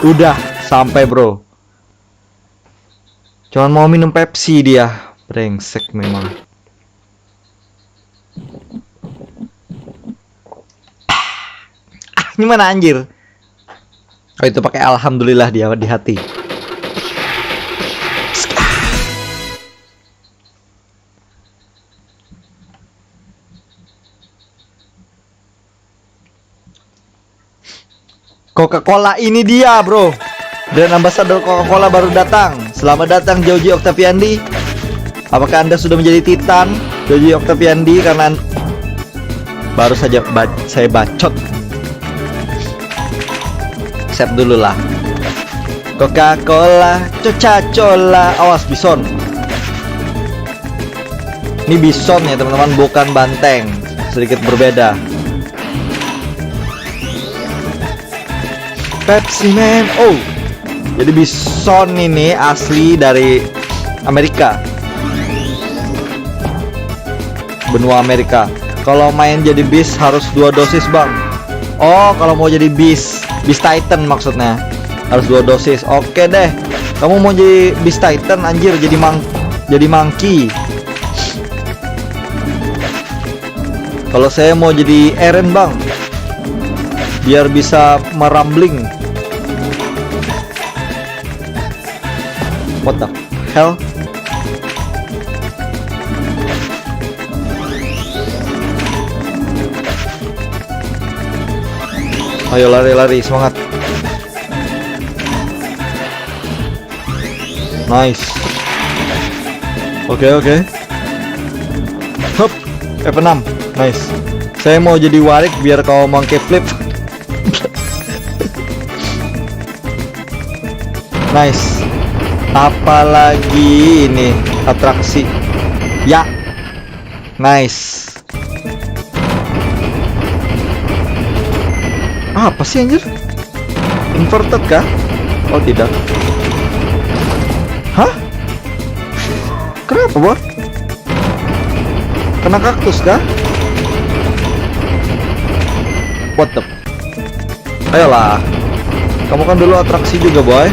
Udah sampai, bro. Cuman mau minum Pepsi dia. Brengsek memang. Ini mana anjir? Oh, itu pakai alhamdulillah dia di hati. Coca-Cola ini dia, bro. Brand ambassador Coca-Cola baru datang. Selamat datang Joji Octaviandi. Apakah Anda sudah menjadi Titan Joji Octaviandi? Karena baru saja saya bacot. Set dulu lah. Coca-Cola, Coca-Cola. Awas bison. Ini bison ya teman-teman, bukan banteng. Sedikit berbeda. Pepsi Man. Oh, jadi bison ini asli dari Amerika, benua Amerika. Kalau main jadi beast harus 2 dosis bang. Oh, kalau mau jadi beast Titan maksudnya harus 2 dosis. Oke deh, kamu mau jadi beast Titan anjir, jadi monkey. Kalau saya mau jadi Eren bang, biar bisa merambling. What the hell? Ayo lari, semangat. Nice. Oke. Hop, F6. Nice. Saya mau jadi Warwick biar kau monkey flip. Nice. Apalagi ini atraksi. Ya. Nice. Apa sih anjir? Inverted kah? Oh tidak. Hah? Kenapa bot? Kena kaktus kah? What the? Ayolah. Kamu kan dulu atraksi juga boy.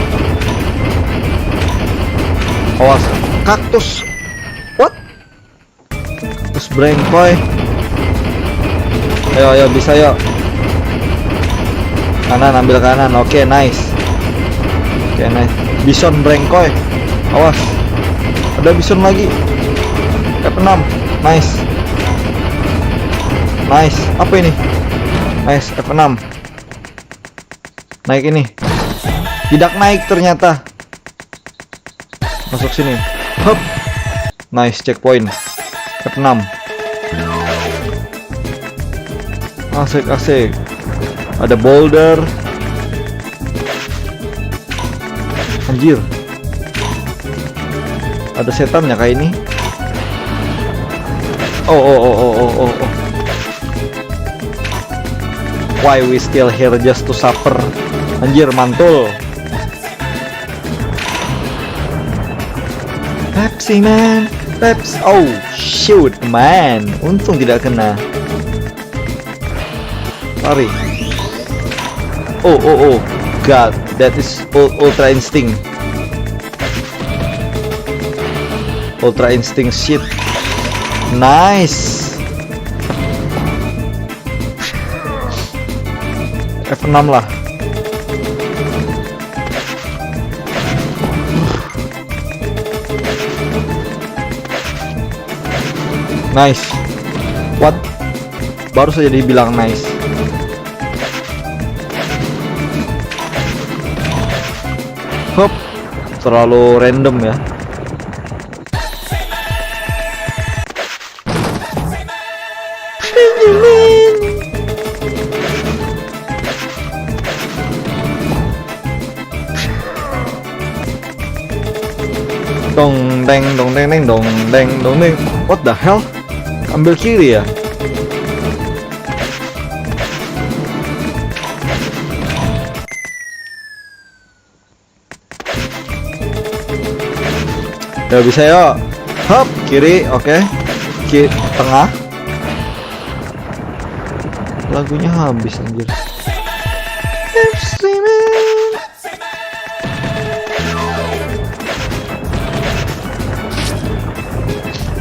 Awas, kaktus. What? Kaktus brengkoy. Ayo bisa yuk. Kanan, ambil kanan. Oke, nice. Bison brengkoy. Awas. Ada bison lagi. F6. Nice. Apa ini? Nice, F6. Naik ini. Tidak naik ternyata. Masuk sini. Hop. Nice, checkpoint. F6. Asik. Ada boulder. Anjir. Ada setannya kayak ini. Oh. Why we still here just to suffer? Anjir, mantul. Pepsi man. Oh shoot man. Untung tidak kena. Lari. Oh. god, that is ultra instinct. Ultra instinct shit. Nice. F6 lah. Nice. What? Baru saja dibilang nice. Hop. Terlalu random ya. Dong deng dong deng deng dong deng dong deng. What the hell? Ambil kiri ya. Udah bisa yuk. Hop, kiri, oke. Kiri, tengah. Lagunya habis anjir.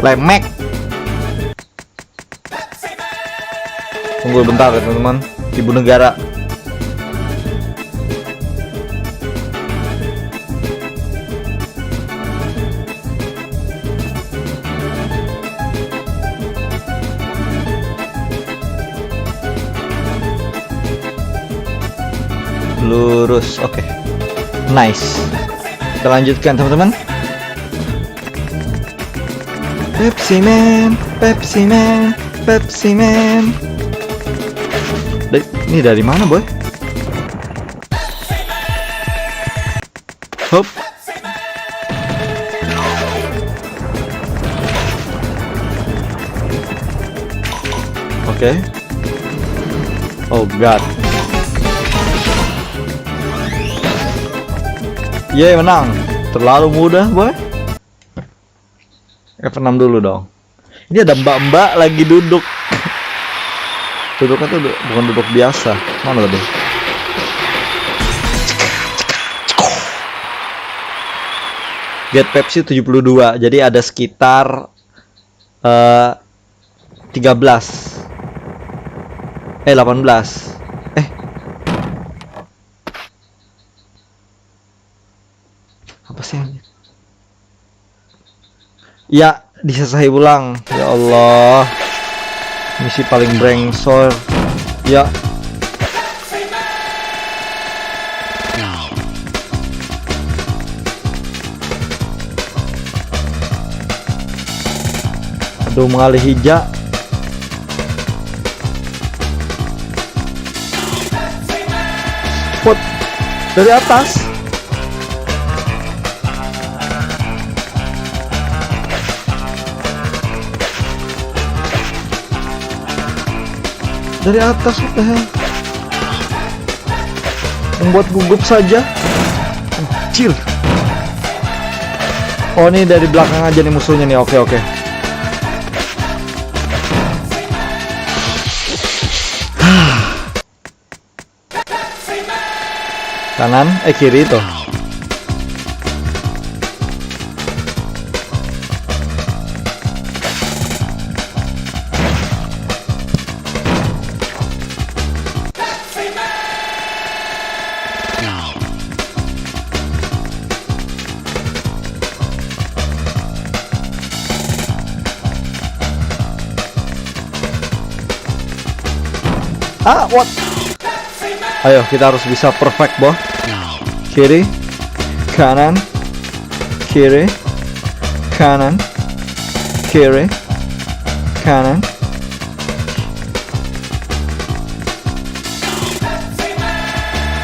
Lemek. Tunggu bentar ya teman-teman. Ibu negara. Lurus, oke. Nice. Kita lanjutkan teman-teman. Pepsi Man, Pepsi Man, Pepsi Man. Ini dari mana, boy? Hop. Oke. Oh god. Yeay, menang. Terlalu mudah, boy. F6 dulu dong. Ini ada mbak-mbak lagi duduk. Duduknya tuh bukan duduk biasa. Mana tadi? Get Pepsi 72. Jadi ada sekitar 18. 18. Apa sih ini? Ya, diselesai ulang. Ya Allah. Misi paling brengsor. Ya. Aduh, mengalih hijau. What? Dari atas. Dari atas, what the hell? Membuat gugup saja. Kecil. Oh, ini dari belakang aja nih musuhnya nih. Oke, oke. Kanan, kiri tuh. What? Ayo, kita harus bisa perfect, boh. Kiri, kanan, kiri, kanan, kiri, kanan.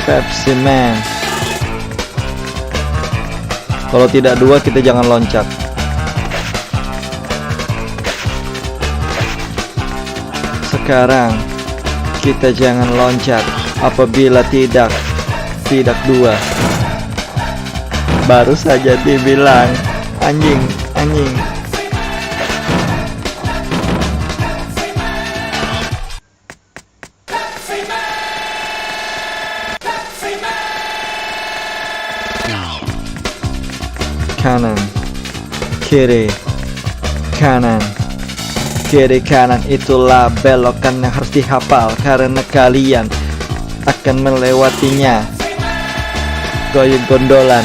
Pepsi Man. Kalau tidak dua, kita jangan loncat. Sekarang kita jangan loncat apabila tidak dua. Baru saja dibilang anjing. kiri, kanan, kiri, kanan. Itulah belokan yang harus dihafal karena kalian akan melewatinya. Goyang gondolan.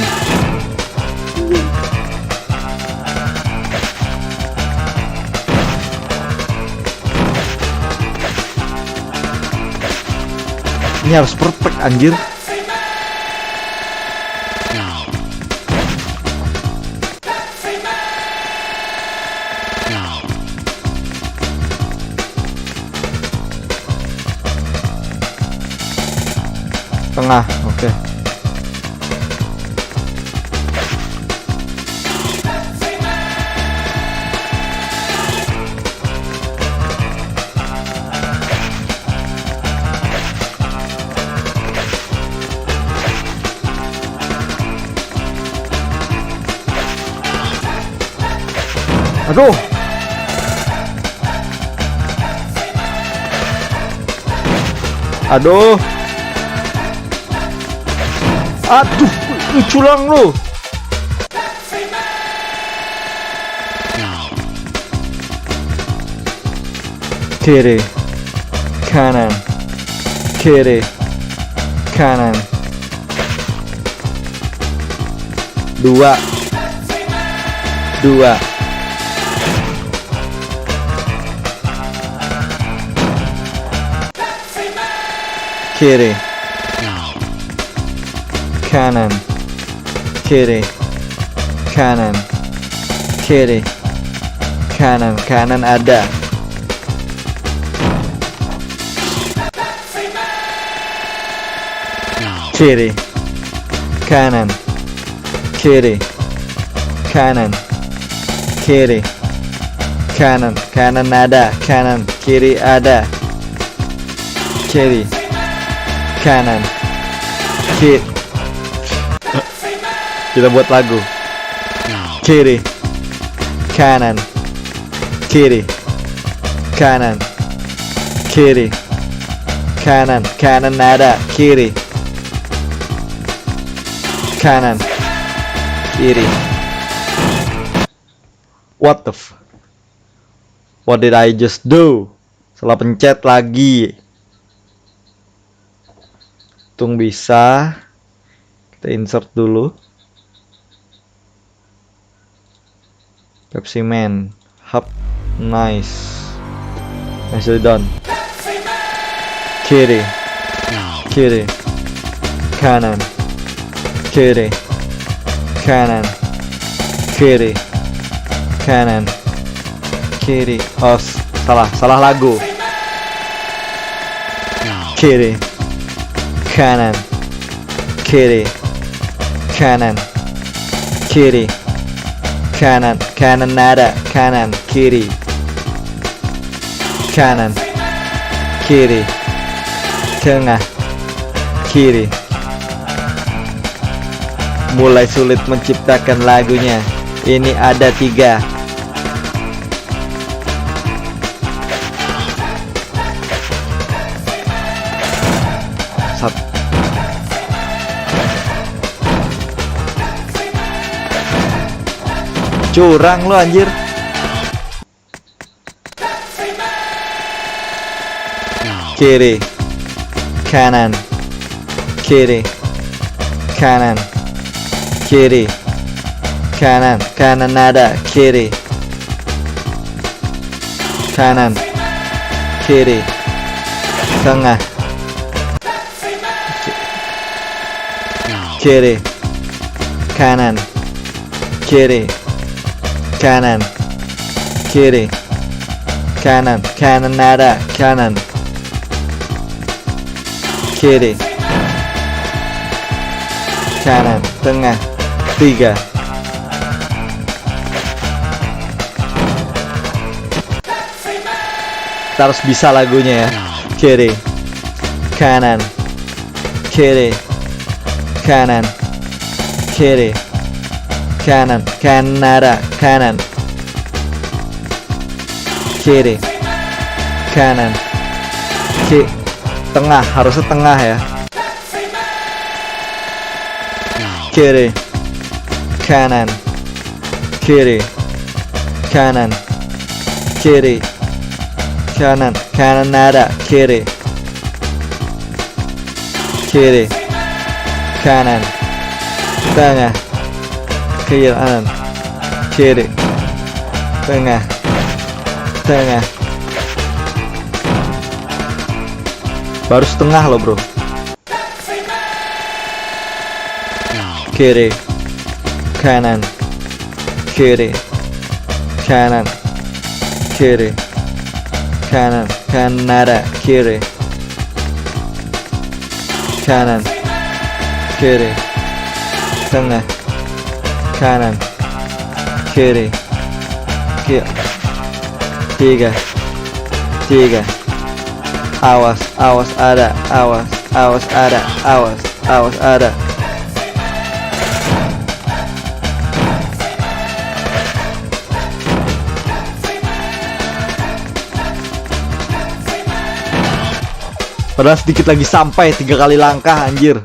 Ini harus perfect anjir. Tengah, oke. Aduh. Aduh. Aduh, culang lu. Kiri, kanan, kiri, kanan. 2 2 kiri, kanan, kiri, kanan, kiri, kanan, kanan ada. Kiri, kanan, kiri, kanan, kiri, kanan, kanan ada, kanan, kiri ada, kiri, kanan, kiri. Kita buat lagu. Kiri, kanan, kiri, kanan, kiri, kanan, kanan ada, kiri, kanan, kiri. What the What did I just do? Salah pencet lagi. Tung bisa. Kita insert dulu. Pepsi Man Hub. Nice. Nicely done. Kiri, kiri, kanan, kiri, kanan, kiri, kanan, kiri. Oh, salah lagu. Kiri, kanan, kiri, kanan, kiri, kanan, kanan ada, kanan, kiri, kanan, kiri, tengah, kiri. Mulai sulit menciptakan lagunya. Ini ada 3. Curang lu anjir. Kiri, kanan, kiri, kanan, kiri, kanan, kanan ada, kiri, kanan, kiri, tengah, kiri, kanan, kiri, kanan, kiri, kanan, kanan ada, kanan, kiri, kanan, tengah, 3. Kita harus bisa lagunya ya. Kiri, kanan, kiri, kanan, kiri, kanan, kanan ada, kanan, kiri, kanan, tengah, harusnya tengah ya. Kiri, kanan, kiri, kanan, kiri, kanan, kanan ada, kiri, kiri, kanan, tengah, kiri, kanan, kiri, tengah, tengah. Baru setengah loh bro. Kiri, kanan, kiri, kanan, kiri, kanan, kanan ada, kiri, kanan, kiri, tengah, kanan, kiri, tiga, awas, awas ada, awas, awas ada, awas, awas ada. Padahal sedikit lagi sampai 3 kali langkah anjir.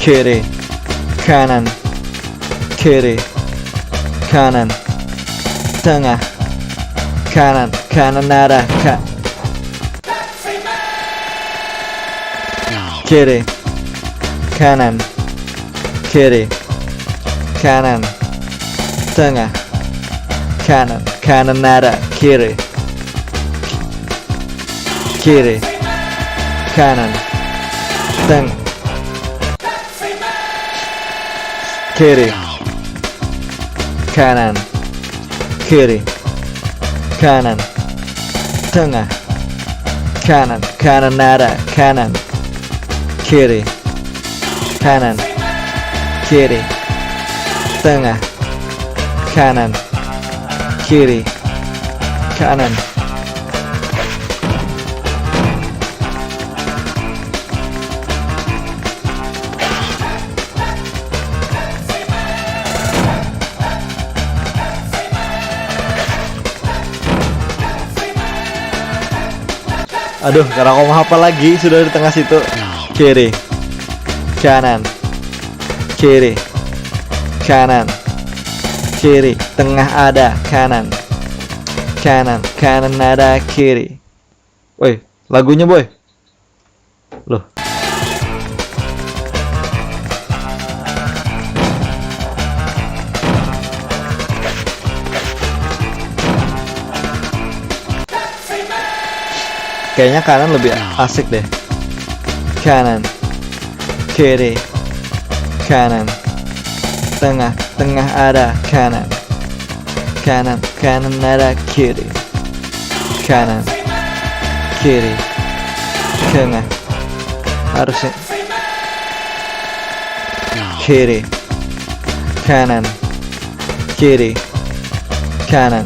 Kiri, kanan, kiri, kanan, tengah, kanan, kanan ada, kiri, kanan, kiri, kanan, tengah, kanan, kanan ada, kiri, kiri, kanan, tengah, kiri, kanan, kiri, kanan, tengah, kanan, kanan ada, kanan, kiri, kanan, kiri, tengah, kanan, kiri, kanan. Aduh, karena aku mau hafal lagi, sudah di tengah situ. Kiri, kanan, kiri, kanan, kiri, tengah ada, kanan, kanan, kanan ada, kiri. Woi, lagunya boy. Loh. Kayaknya kanan lebih asik deh. Kanan, kiri, kanan, tengah, tengah ada, kanan, kanan, kanan ada, kiri, kanan, kiri, tengah, harusnya kiri, kanan, kiri, kanan,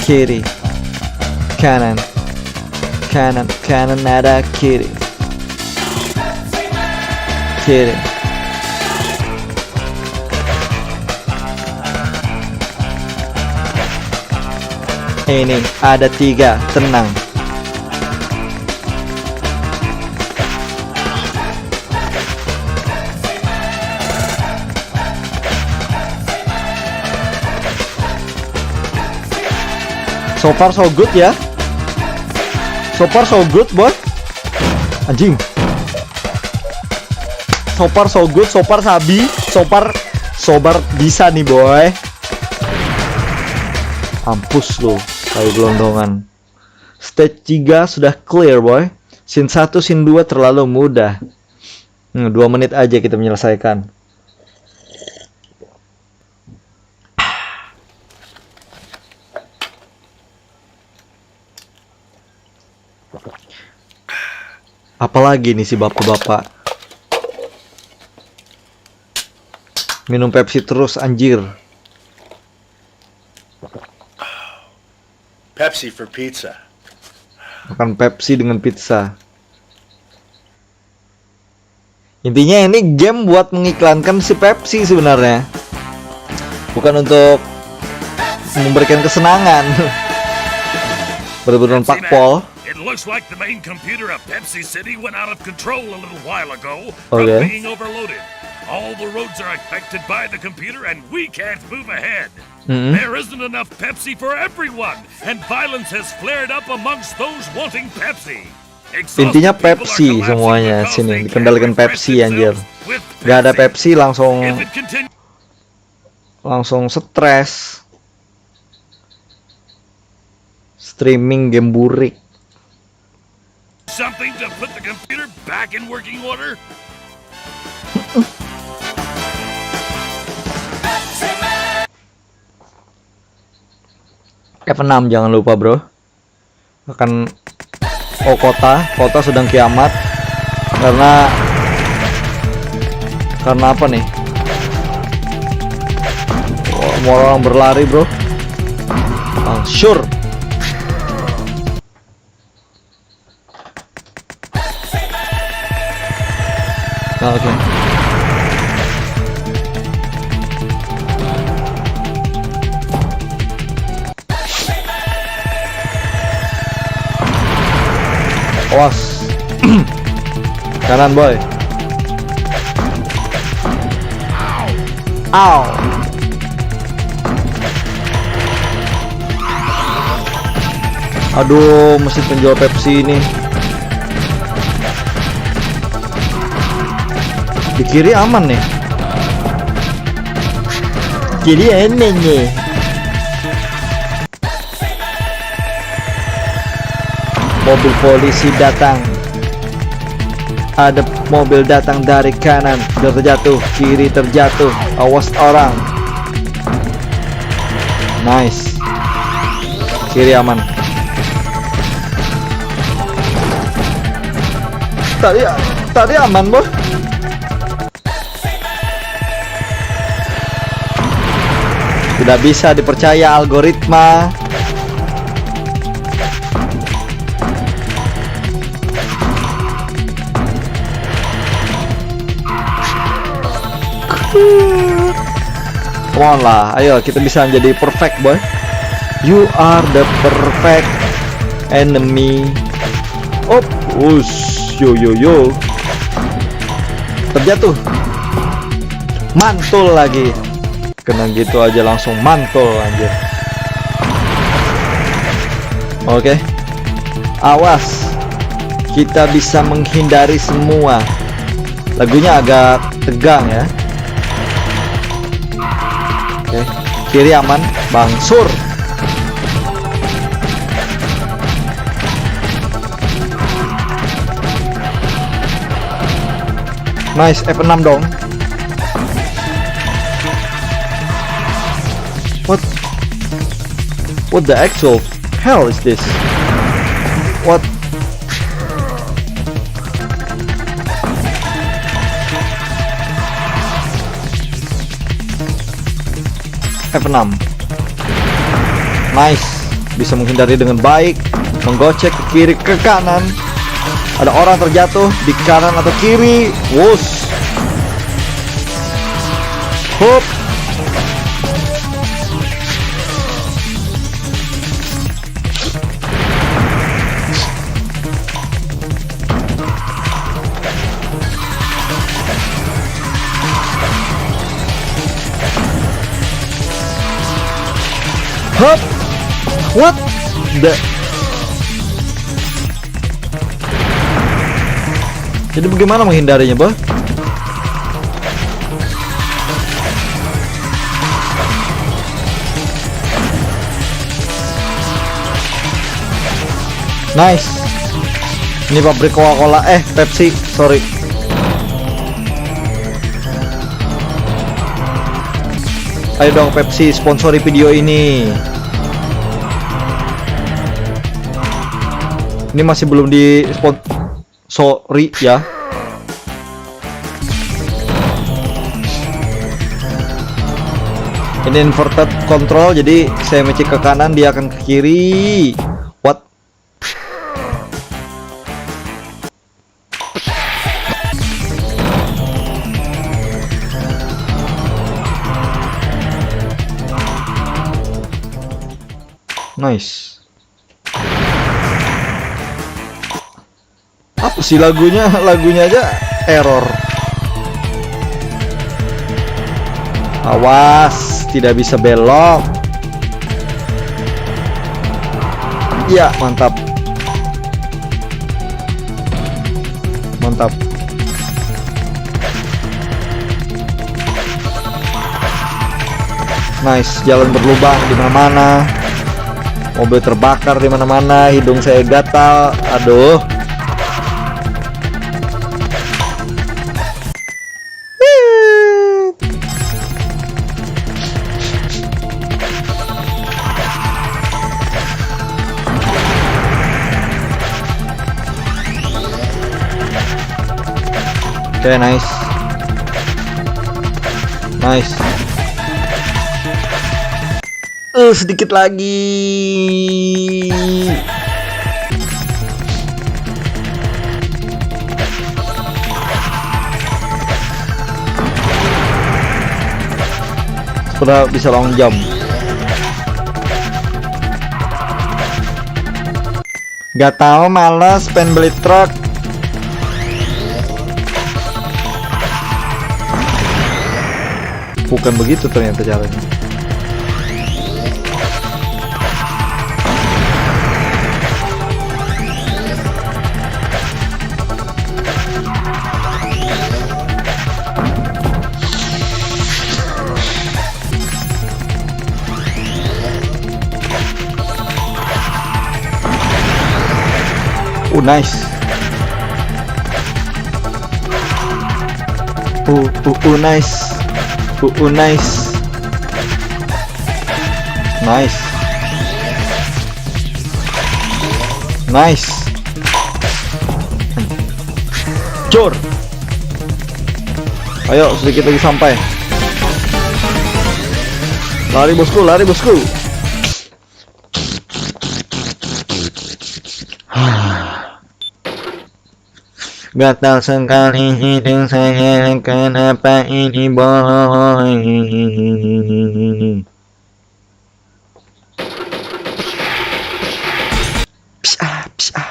kiri, kanan, kanan, kanan ada, kiri, kiri. Ini ada 3, tenang. So far so good ya. So far so good boy. Anjing. So far so good, so far sabi, so far bisa nih boy. Mampus lo, kayak gelondongan. Stage 3 sudah clear boy. Scene 1, scene 2 terlalu mudah. 2 menit aja kita menyelesaikan. Apalagi nih si bapak-bapak. Minum Pepsi terus anjir. Pepsi for pizza. Makan Pepsi dengan pizza. Intinya ini game buat mengiklankan si Pepsi sebenarnya. Bukan untuk memberikan kesenangan. Bener-bener Pak Pol. It looks like the main computer of Pepsi City went out of control a little while ago Okay. from being overloaded. All the roads are affected by the computer and we can't move ahead. Mm-hmm. There isn't enough Pepsi for everyone, and violence has flared up amongst those wanting Pepsi. Intinya Pepsi semuanya sini, dikendalikan Pepsi anjir. Gak ada Pepsi langsung stres. Streaming game burik. Something to put the computer back in working order. F6 jangan lupa bro. Kota sedang kiamat karena apa nih? Mau orang berlari bro. Sure. Nah, oke. Awas. Kanan boy. Ow. Aduh, mesin penjual Pepsi ini. Di kiri aman nih. Kiri aman nih. Mobil polisi datang. Ada mobil datang dari kanan, terjatuh, kiri terjatuh. Awas orang. Nice. Kiri aman. Tadi aman, Bos. Tidak bisa dipercaya algoritma. Come on lah, ayo kita bisa menjadi perfect boy. You are the perfect enemy. Op, ush, yo. Terjatuh. Mantul lagi. Kena gitu aja langsung mantul anjir. Oke. Awas. Kita bisa menghindari semua. Lagunya agak tegang ya. Oke. Kiri aman, Bang Sur. Nice, F6 dong. What the actual hell is this? What? F6. Nice. Bisa menghindari dengan baik. Menggocek ke kiri ke kanan. Ada orang terjatuh di kanan atau kiri. Wush. Hup. Hup. What the? Jadi bagaimana menghindarinya, Boh? Nice. Ini pabrik Coca-Cola, Pepsi, sorry. Ayo dong Pepsi, sponsori video ini. Ini masih belum di sorry ya. Ini inverted control, jadi saya mecik ke kanan, dia akan ke kiri. What? Nice. Apa sih lagunya? Lagunya aja error. Awas, tidak bisa belok. Ya, mantap. Mantap. Nice, jalan berlubang di mana-mana. Mobil terbakar di mana-mana, hidung saya gatal. Aduh. Oke, nice. Nice. Sedikit lagi. Sudah bisa long jump. Gak tahu, males pengen beli truk. Bukan begitu ternyata caranya. Nice. Nice. Nice. Nice. Nice. Cur. Ayo, sedikit lagi sampai. Lari bosku, lari bosku. Gatal sekali hidung saya, kenapa ini boy? Psah, psah.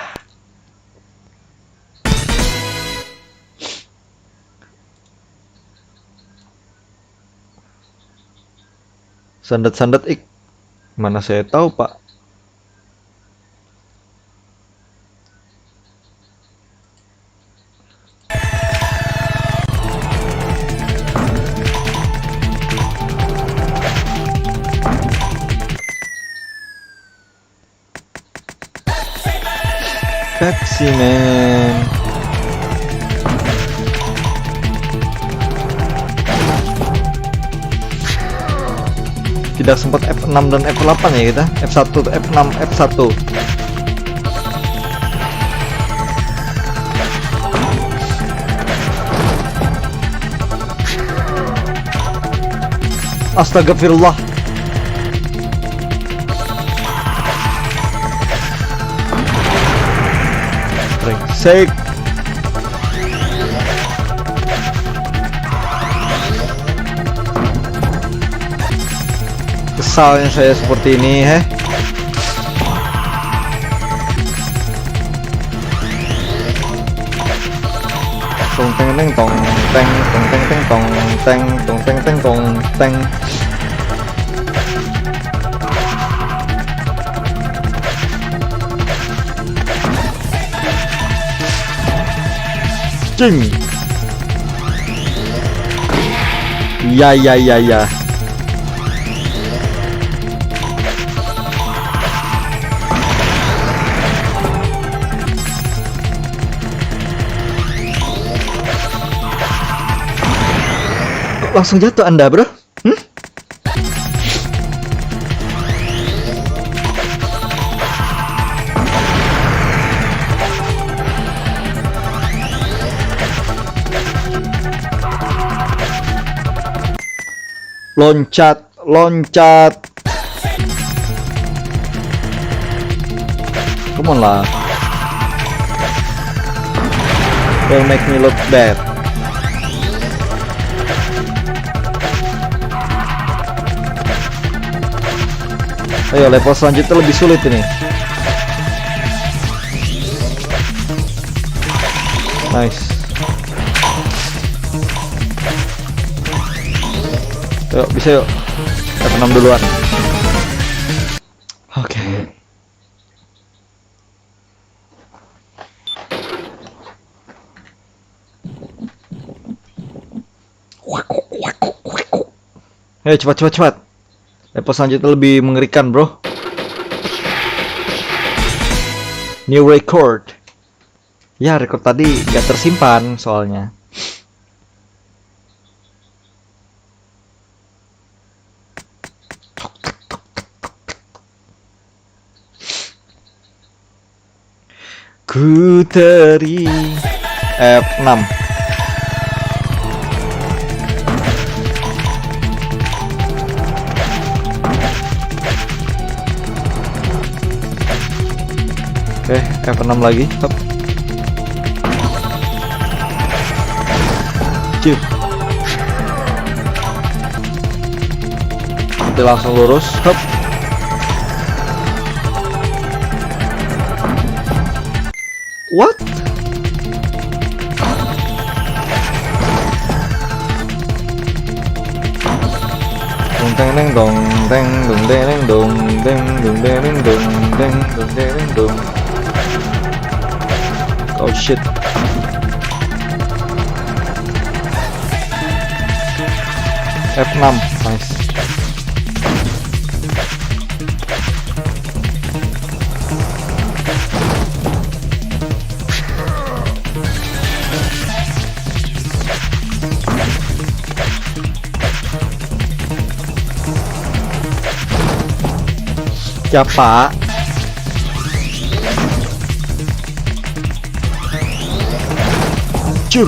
Sandet-sandet mana saya tahu, Pak. Pepsi Man. Tidak sempat F6 dan F8 ya kita. F1, F6, F1. Astagfirullah. Brengsek. Kesalnya saya seperti ini, Tong teng teng tong teng tong teng teng tong teng tong teng teng tong teng. Cing. Ya. Langsung jatuh Anda, bro. Loncat. Come on lah. Don't make me look bad. Ayo, level selanjutnya lebih sulit ini. Nice. Yuk, bisa yuk. F6 duluan. Oke. Ayo cepat. Level selanjutnya lebih mengerikan, bro. New record. Ya, record tadi gak tersimpan soalnya. Ku teri F6. Oke, F6 lagi. Hop. Cip. Nanti langsung lurus. Hop. What? Dong teng neng dong teng dong teng dong teng dong teng dong teng dong teng dong. Oh shit. F6, nice. Siapa? Cur.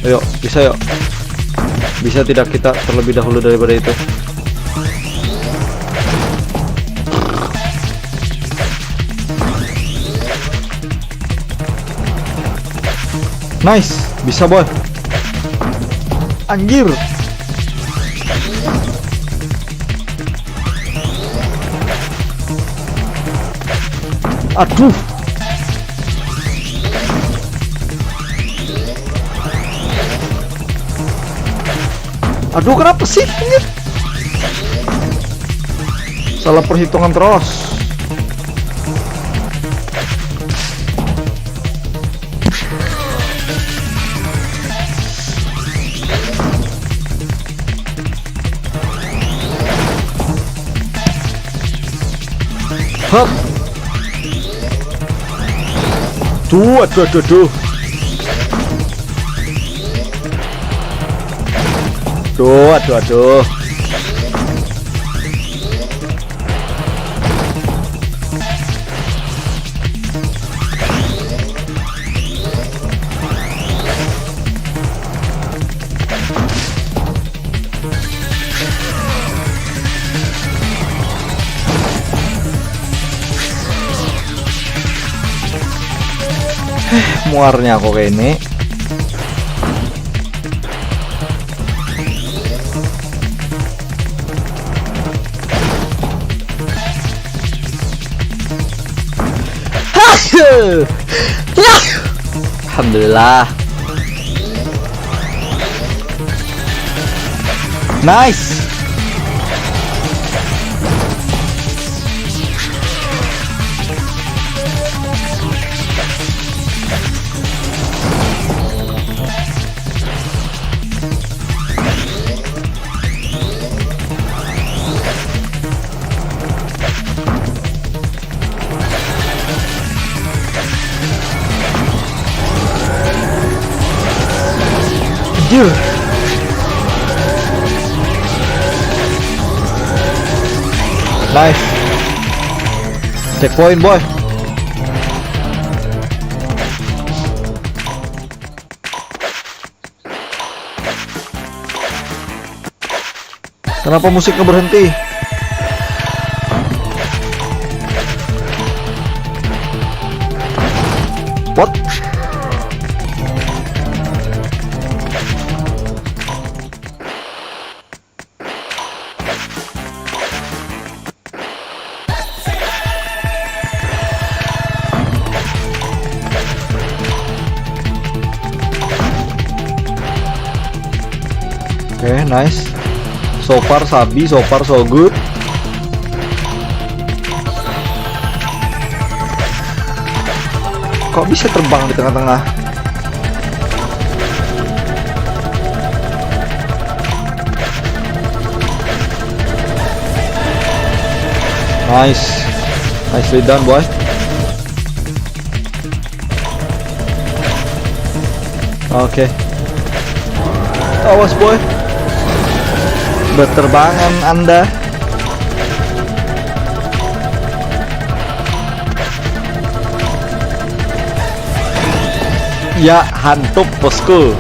Ayo, bisa yuk. Bisa tidak kita terlebih dahulu daripada itu? Nice, bisa boy. Anjir. Aduh. Aduh, kenapa sih? Salah perhitungan terus. Hop. Aduh. Aduh. Muarnya kok kayak ini. Alhamdulillah. Nice. Anjir. Nice. Checkpoint boy. Kenapa musiknya berhenti? What? Oke, nice. So far sabi, so far so good. Kok bisa terbang di tengah-tengah? Nice. Nicely done, boy. Oke. Awas, boy. Berterbangan Anda. Ya, hantuk bosku.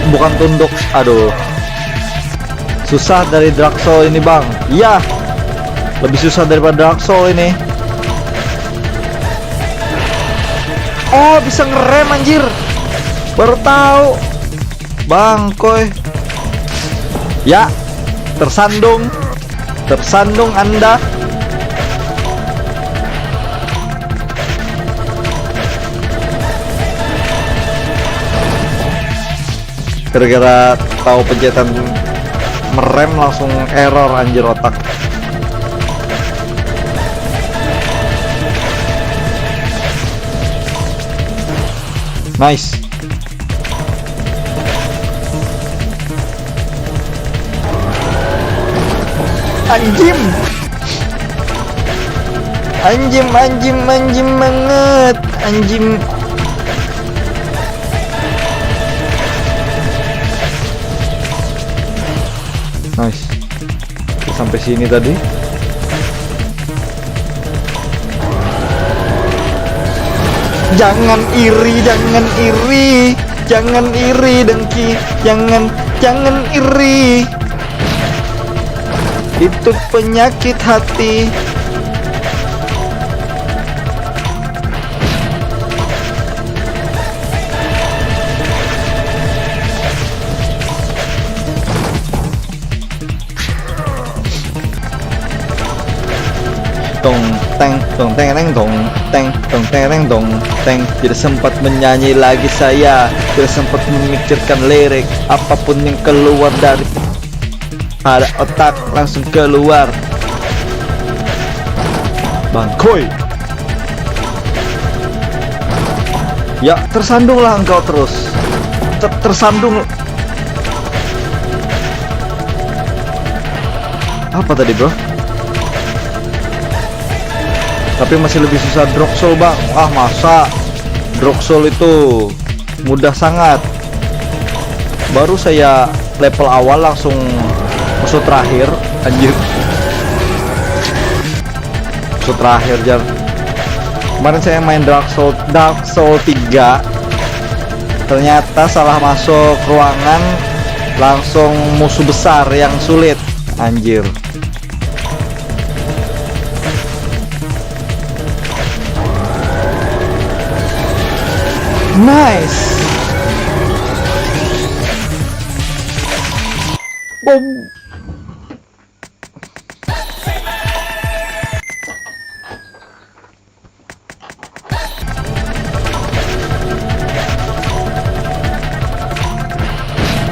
Bukan tunduk. Aduh. Susah dari Dark Soul ini, Bang. Iya. Lebih susah daripada Dark Soul ini. Oh, bisa ngerem anjir. Baru tahu. Bangkoy. Ya, tersandung. Tersandung Anda. Gara-gara tahu pencetan merem langsung error anjir otak. Nice. Anjim. Anjim banget. Anjim. Nice. Sampai sini tadi. Jangan iri, jangan iri dengki, jangan iri. Itu penyakit hati. Tong teng. Tidak sempat menyanyi lagi saya, tidak sempat memikirkan lirik. Apapun yang keluar dari pada otak langsung keluar. Bangkoy. Ya, tersandunglah engkau terus. Tersandung. Apa tadi, bro? Tapi masih lebih susah Dark Soul, Bang. Wah, masa Dark Soul itu mudah sangat. Baru saya level awal langsung musuh terakhir, anjir. Musuh terakhir, jar. Kemarin saya main Dark Soul 3. Ternyata salah masuk ruangan, langsung musuh besar yang sulit, anjir. Nice. Boom.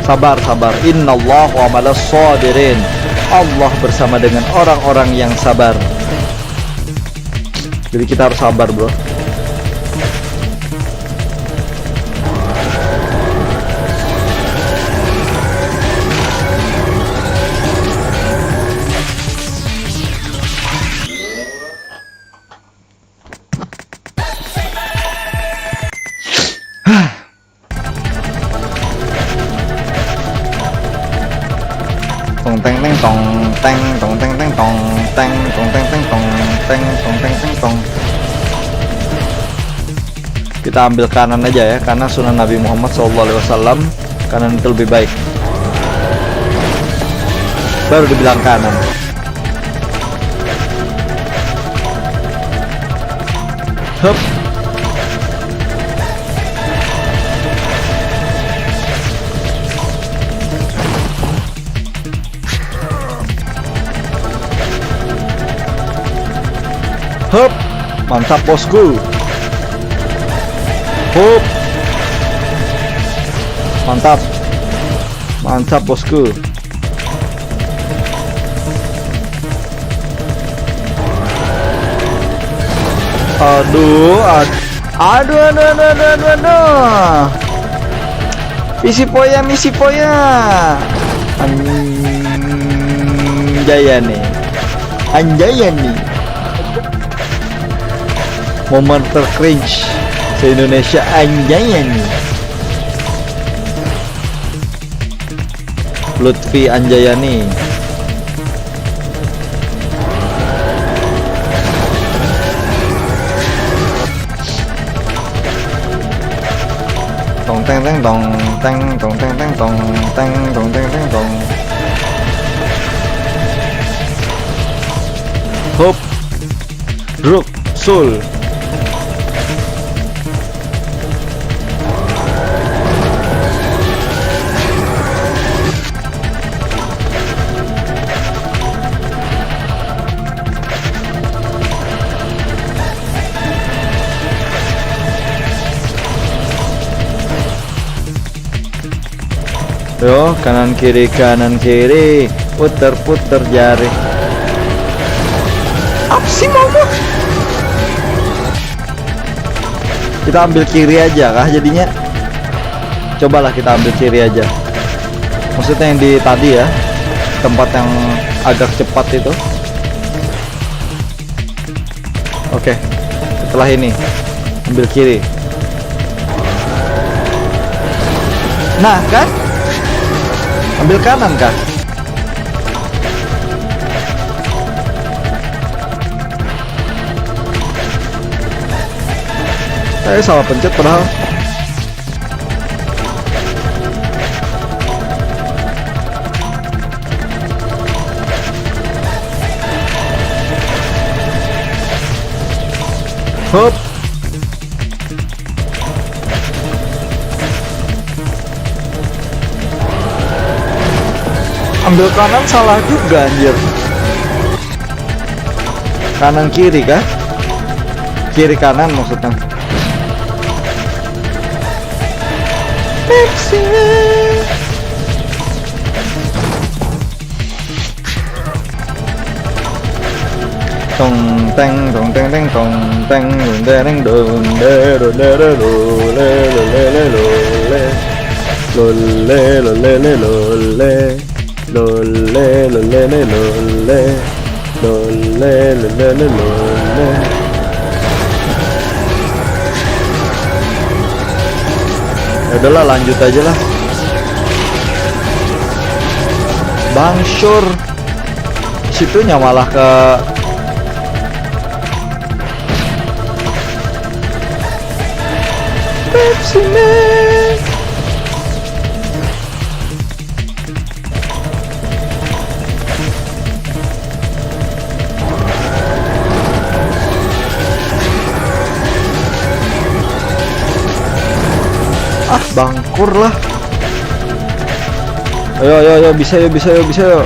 Sabar. Innallahu wa malas sabirin. Allah bersama dengan orang-orang yang sabar. Jadi kita harus sabar, bro. Kita ambil kanan aja ya, karena sunnah Nabi Muhammad SAW, kanan itu lebih baik. Baru dibilang kanan. Hup. Hup. Mantap, bosku. Hup. Mantap. Mantap bosku. Aduh, aduh, aduh. Misi poya. Anjayani. Momen tercringe se-Indonesia, Anjayani. Lutfi Anjayani. Tong teng teng tong teng tong teng teng tong teng tong teng teng tong. Hop, druk, sul. Yo, kanan kiri, puter jari. Apa sih mama? Kita ambil kiri aja kah jadinya? Cobalah kita ambil kiri aja. Maksudnya yang di tadi ya, tempat yang agak cepat itu. Oke, setelah ini ambil kiri. Nah kan? Ambil kanan kah? Saya salah pencet padahal. Hop. Ambil kanan salah juga anjir. Kanan kiri kah? Kiri kanan maksudnya. Pepsi. Tong teng tong teng teng tong teng teng dong de do de do le le le lo le lole. Ya udahlah, lanjut aja lah. Bang Syur situnya malah ke Pepsi Man. Bangkur lah. Ayo bisa yo.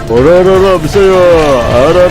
Ora bisa yo. Ara.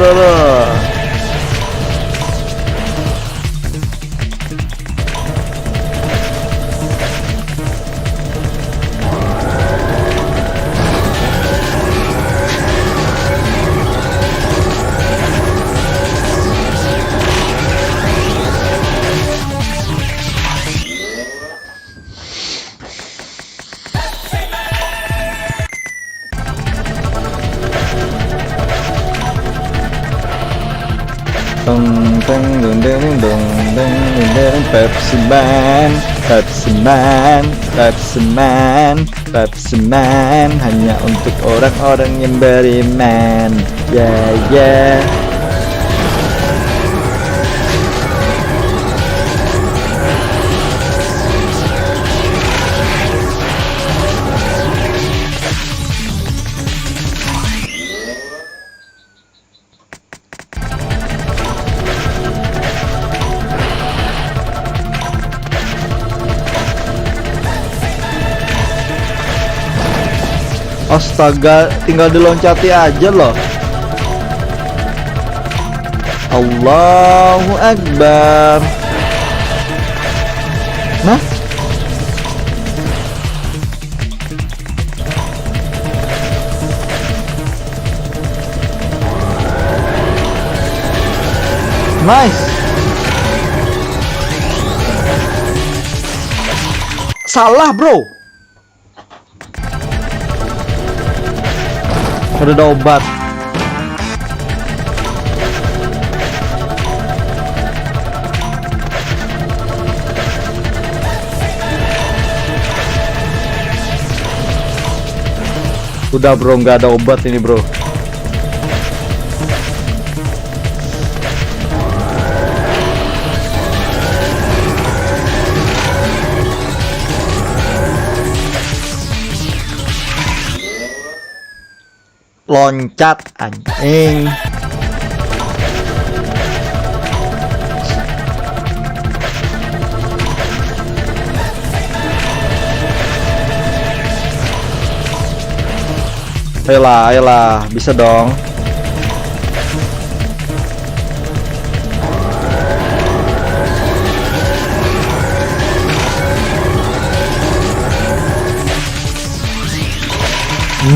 Pepsi Man hanya untuk orang-orang yang beriman. Ya. Astaga, tinggal diloncati aja loh. Allahu Akbar. Nah, Nice. Salah, bro. Ada obat. Udah bro, nggak ada obat ini bro. Loncat anjing. Ayolah, ayolah, bisa dong.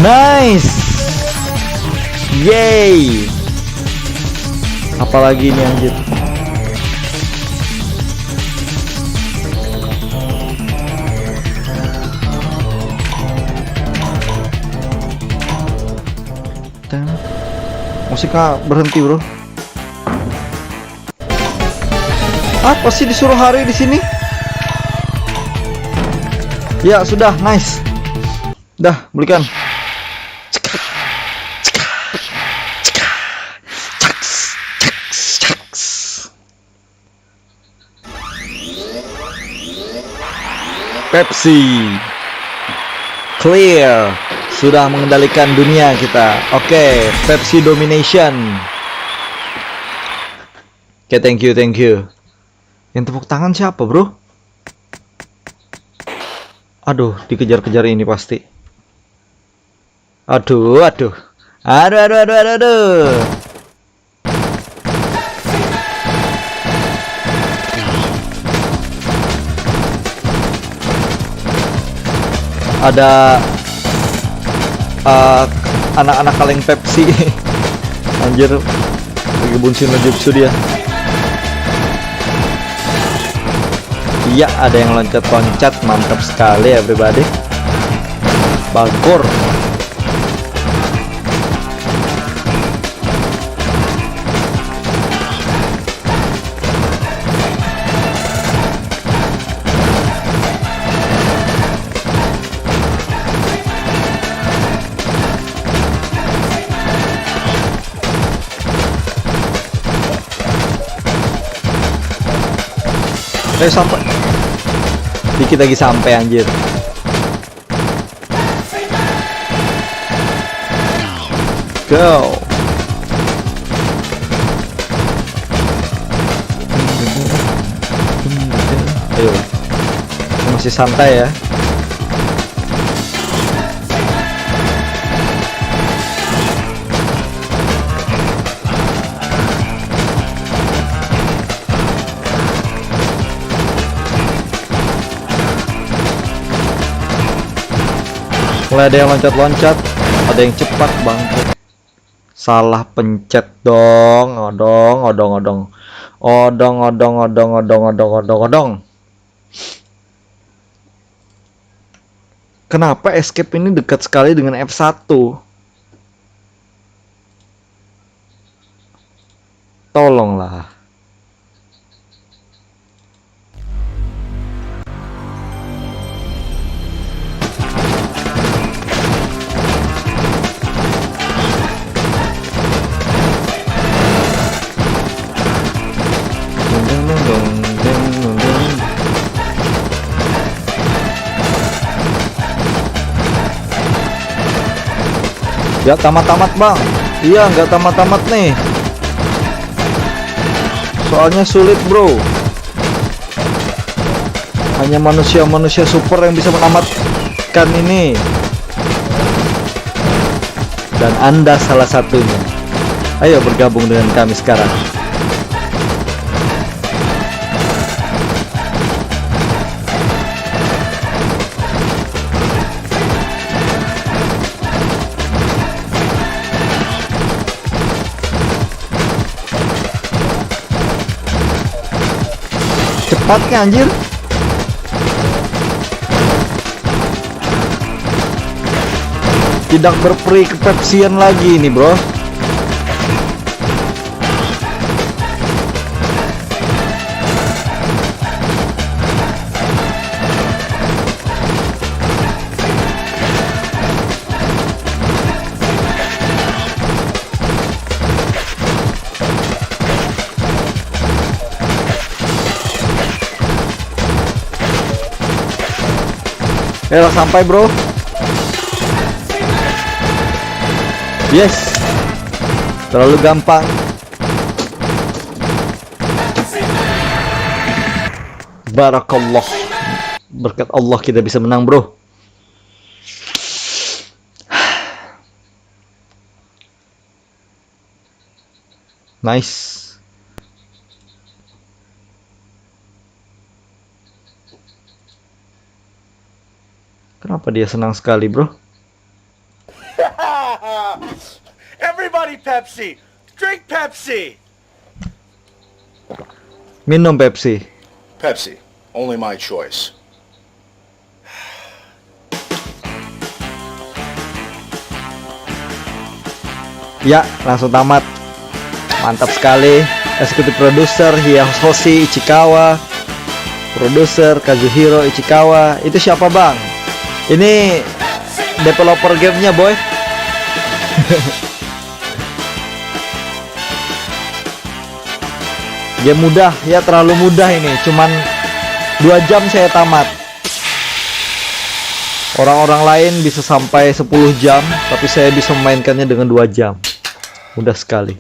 Nice. Yay. Apalagi ini anjir. Musiknya berhenti bro. Apa sih disuruh hari di sini? Ya sudah, nice. Dah, belikan. Pepsi clear, sudah mengendalikan dunia kita. Oke, Pepsi domination. Oke, thank you, thank you. Yang tepuk tangan siapa bro? Aduh, dikejar-kejar ini pasti. Aduh, aduh, aduh, aduh, aduh, aduh, aduh. Ada anak-anak kaleng Pepsi. Anjir, lagi bunsin jutsu dia. Iya, ada yang loncat-loncat, mantap sekali everybody. Bagor. Sampai dikit lagi sampai anjir. Go. Ayo, masih santai ya. Mulai ada yang loncat-loncat, ada yang cepat bangkit. Salah pencet dong, odong, odong, odong, odong, odong, odong, odong, odong, odong, odong. Kenapa escape ini dekat sekali dengan F1? Tolonglah. Gak tamat-tamat bang. Iya, gak tamat-tamat nih. Soalnya sulit bro. Hanya manusia-manusia super yang bisa menamatkan ini. Dan Anda salah satunya. Ayo bergabung dengan kami sekarang. tempatnya anjir. Tidak berperi ke Pepsian lagi ini, bro. Sampai, bro. Yes. Terlalu gampang. Barakallah. Berkat Allah kita bisa menang, bro. Nice. Kenapa dia senang sekali, bro? Everybody Pepsi! Drink Pepsi! Minum Pepsi. Pepsi. Only my choice. Ya, langsung tamat. Mantap sekali. Eksekutif produser Hiyahoshi Ichikawa. Produser Kazuhiro Ichikawa. Itu siapa, bang? Ini developer gamenya, boy. Game mudah, ya terlalu mudah ini. Cuman 2 jam saya tamat. Orang-orang lain bisa sampai 10 jam, tapi saya bisa memainkannya dengan 2 jam. Mudah sekali.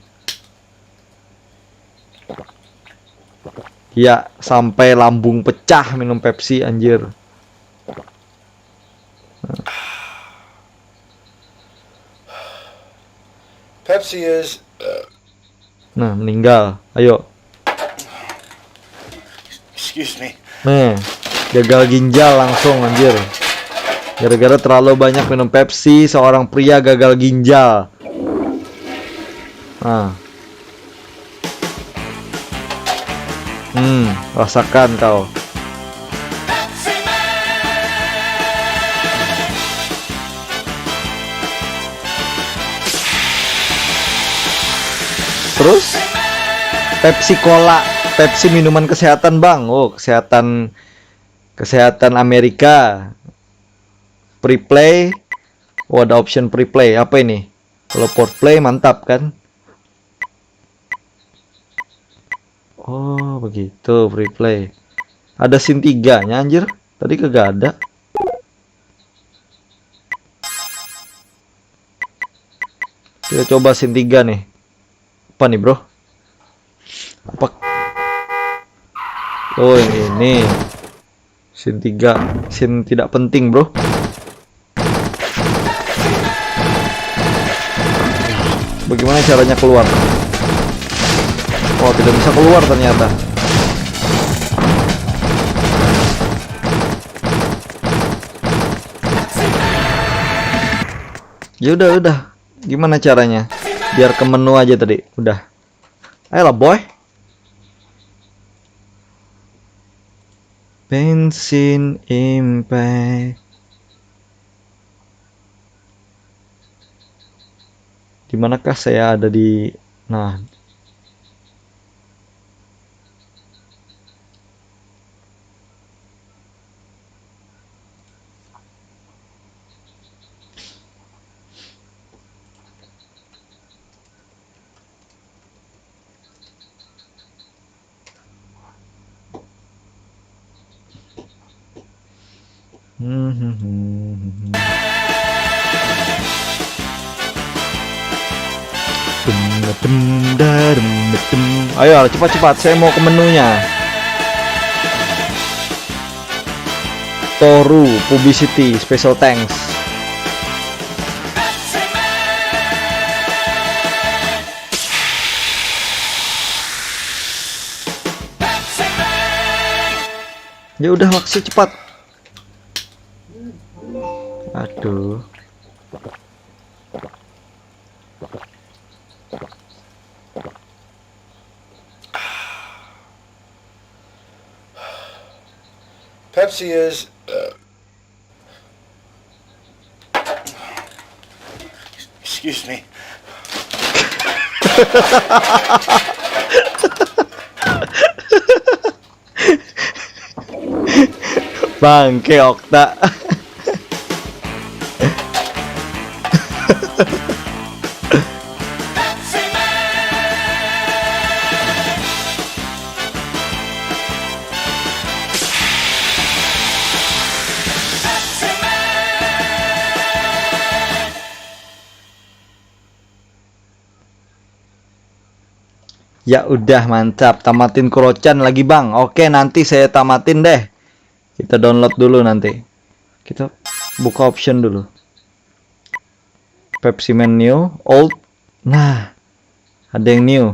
Ya, sampai lambung pecah minum Pepsi, anjir. Pepsi is... Nah, meninggal. Ayo. Excuse me. Nih, gagal ginjal langsung, anjir. Gara-gara terlalu banyak minum Pepsi, seorang pria gagal ginjal. Nah. Rasakan kau. Terus Pepsi Cola, Pepsi minuman kesehatan, bang. Oh, kesehatan Amerika. Preplay. Oh, ada option preplay. Apa ini? Kalau port play mantap kan? Oh, begitu preplay. Ada scene 3-nya, anjir. Tadi kagak ada. Kita coba scene 3 nih. Apa nih, bro? Apa? Oh, ini scene 3, scene tidak penting, bro. Bagaimana caranya keluar? Oh, tidak bisa keluar ternyata. Ya udah. Gimana caranya? Biar ke menu aja tadi. Udah. Ayolah, boy. Bensin Impact. Dimanakah saya ada di... Nah. Ayo cepat, saya mau ke menunya. Toru Publicity Special Thanks. Ya udah, maksud cepat. Aduh. Pepsi is... Excuse me. Bangke Okta. Ya udah mantap, tamatin Kurochan lagi bang. Oke nanti saya tamatin deh. Kita download dulu nanti. Kita buka option dulu. Pepsi Man New, Old. Nah, ada yang new.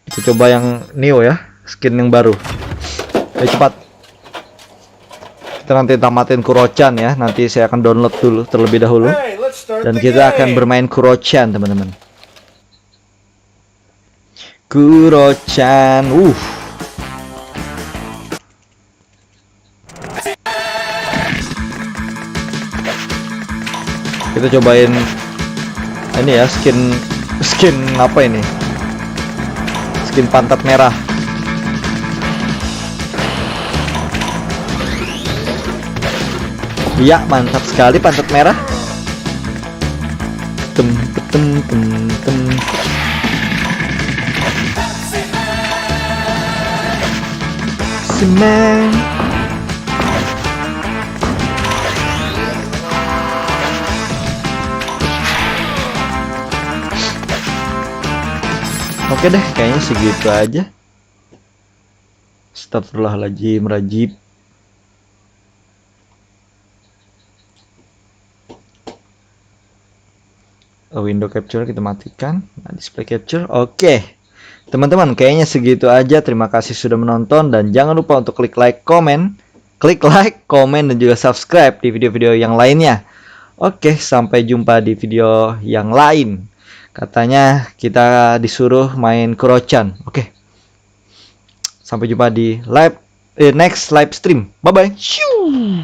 Kita coba yang new ya, skin yang baru. Ayo cepat. Kita nanti tamatin Kurochan ya. Nanti saya akan download dulu terlebih dahulu. Hey, let's start Dan the kita akan game. bermain Kurochan teman-teman. Kurochan, Kita cobain ini ya, skin apa ini? Skin pantat merah. Iya, mantap sekali pantat merah. Tem. Semen. Oke deh, kayaknya segitu aja. Astagfirullahaladzim, rajib. Window capture kita matikan. Nah, display capture. Oke. Teman-teman, kayaknya segitu aja. Terima kasih sudah menonton dan jangan lupa untuk klik like, komen, dan juga subscribe di video-video yang lainnya. Oke, sampai jumpa di video yang lain. Katanya kita disuruh main Kurochan. Oke. Sampai jumpa di next live stream. Bye bye. Shoo.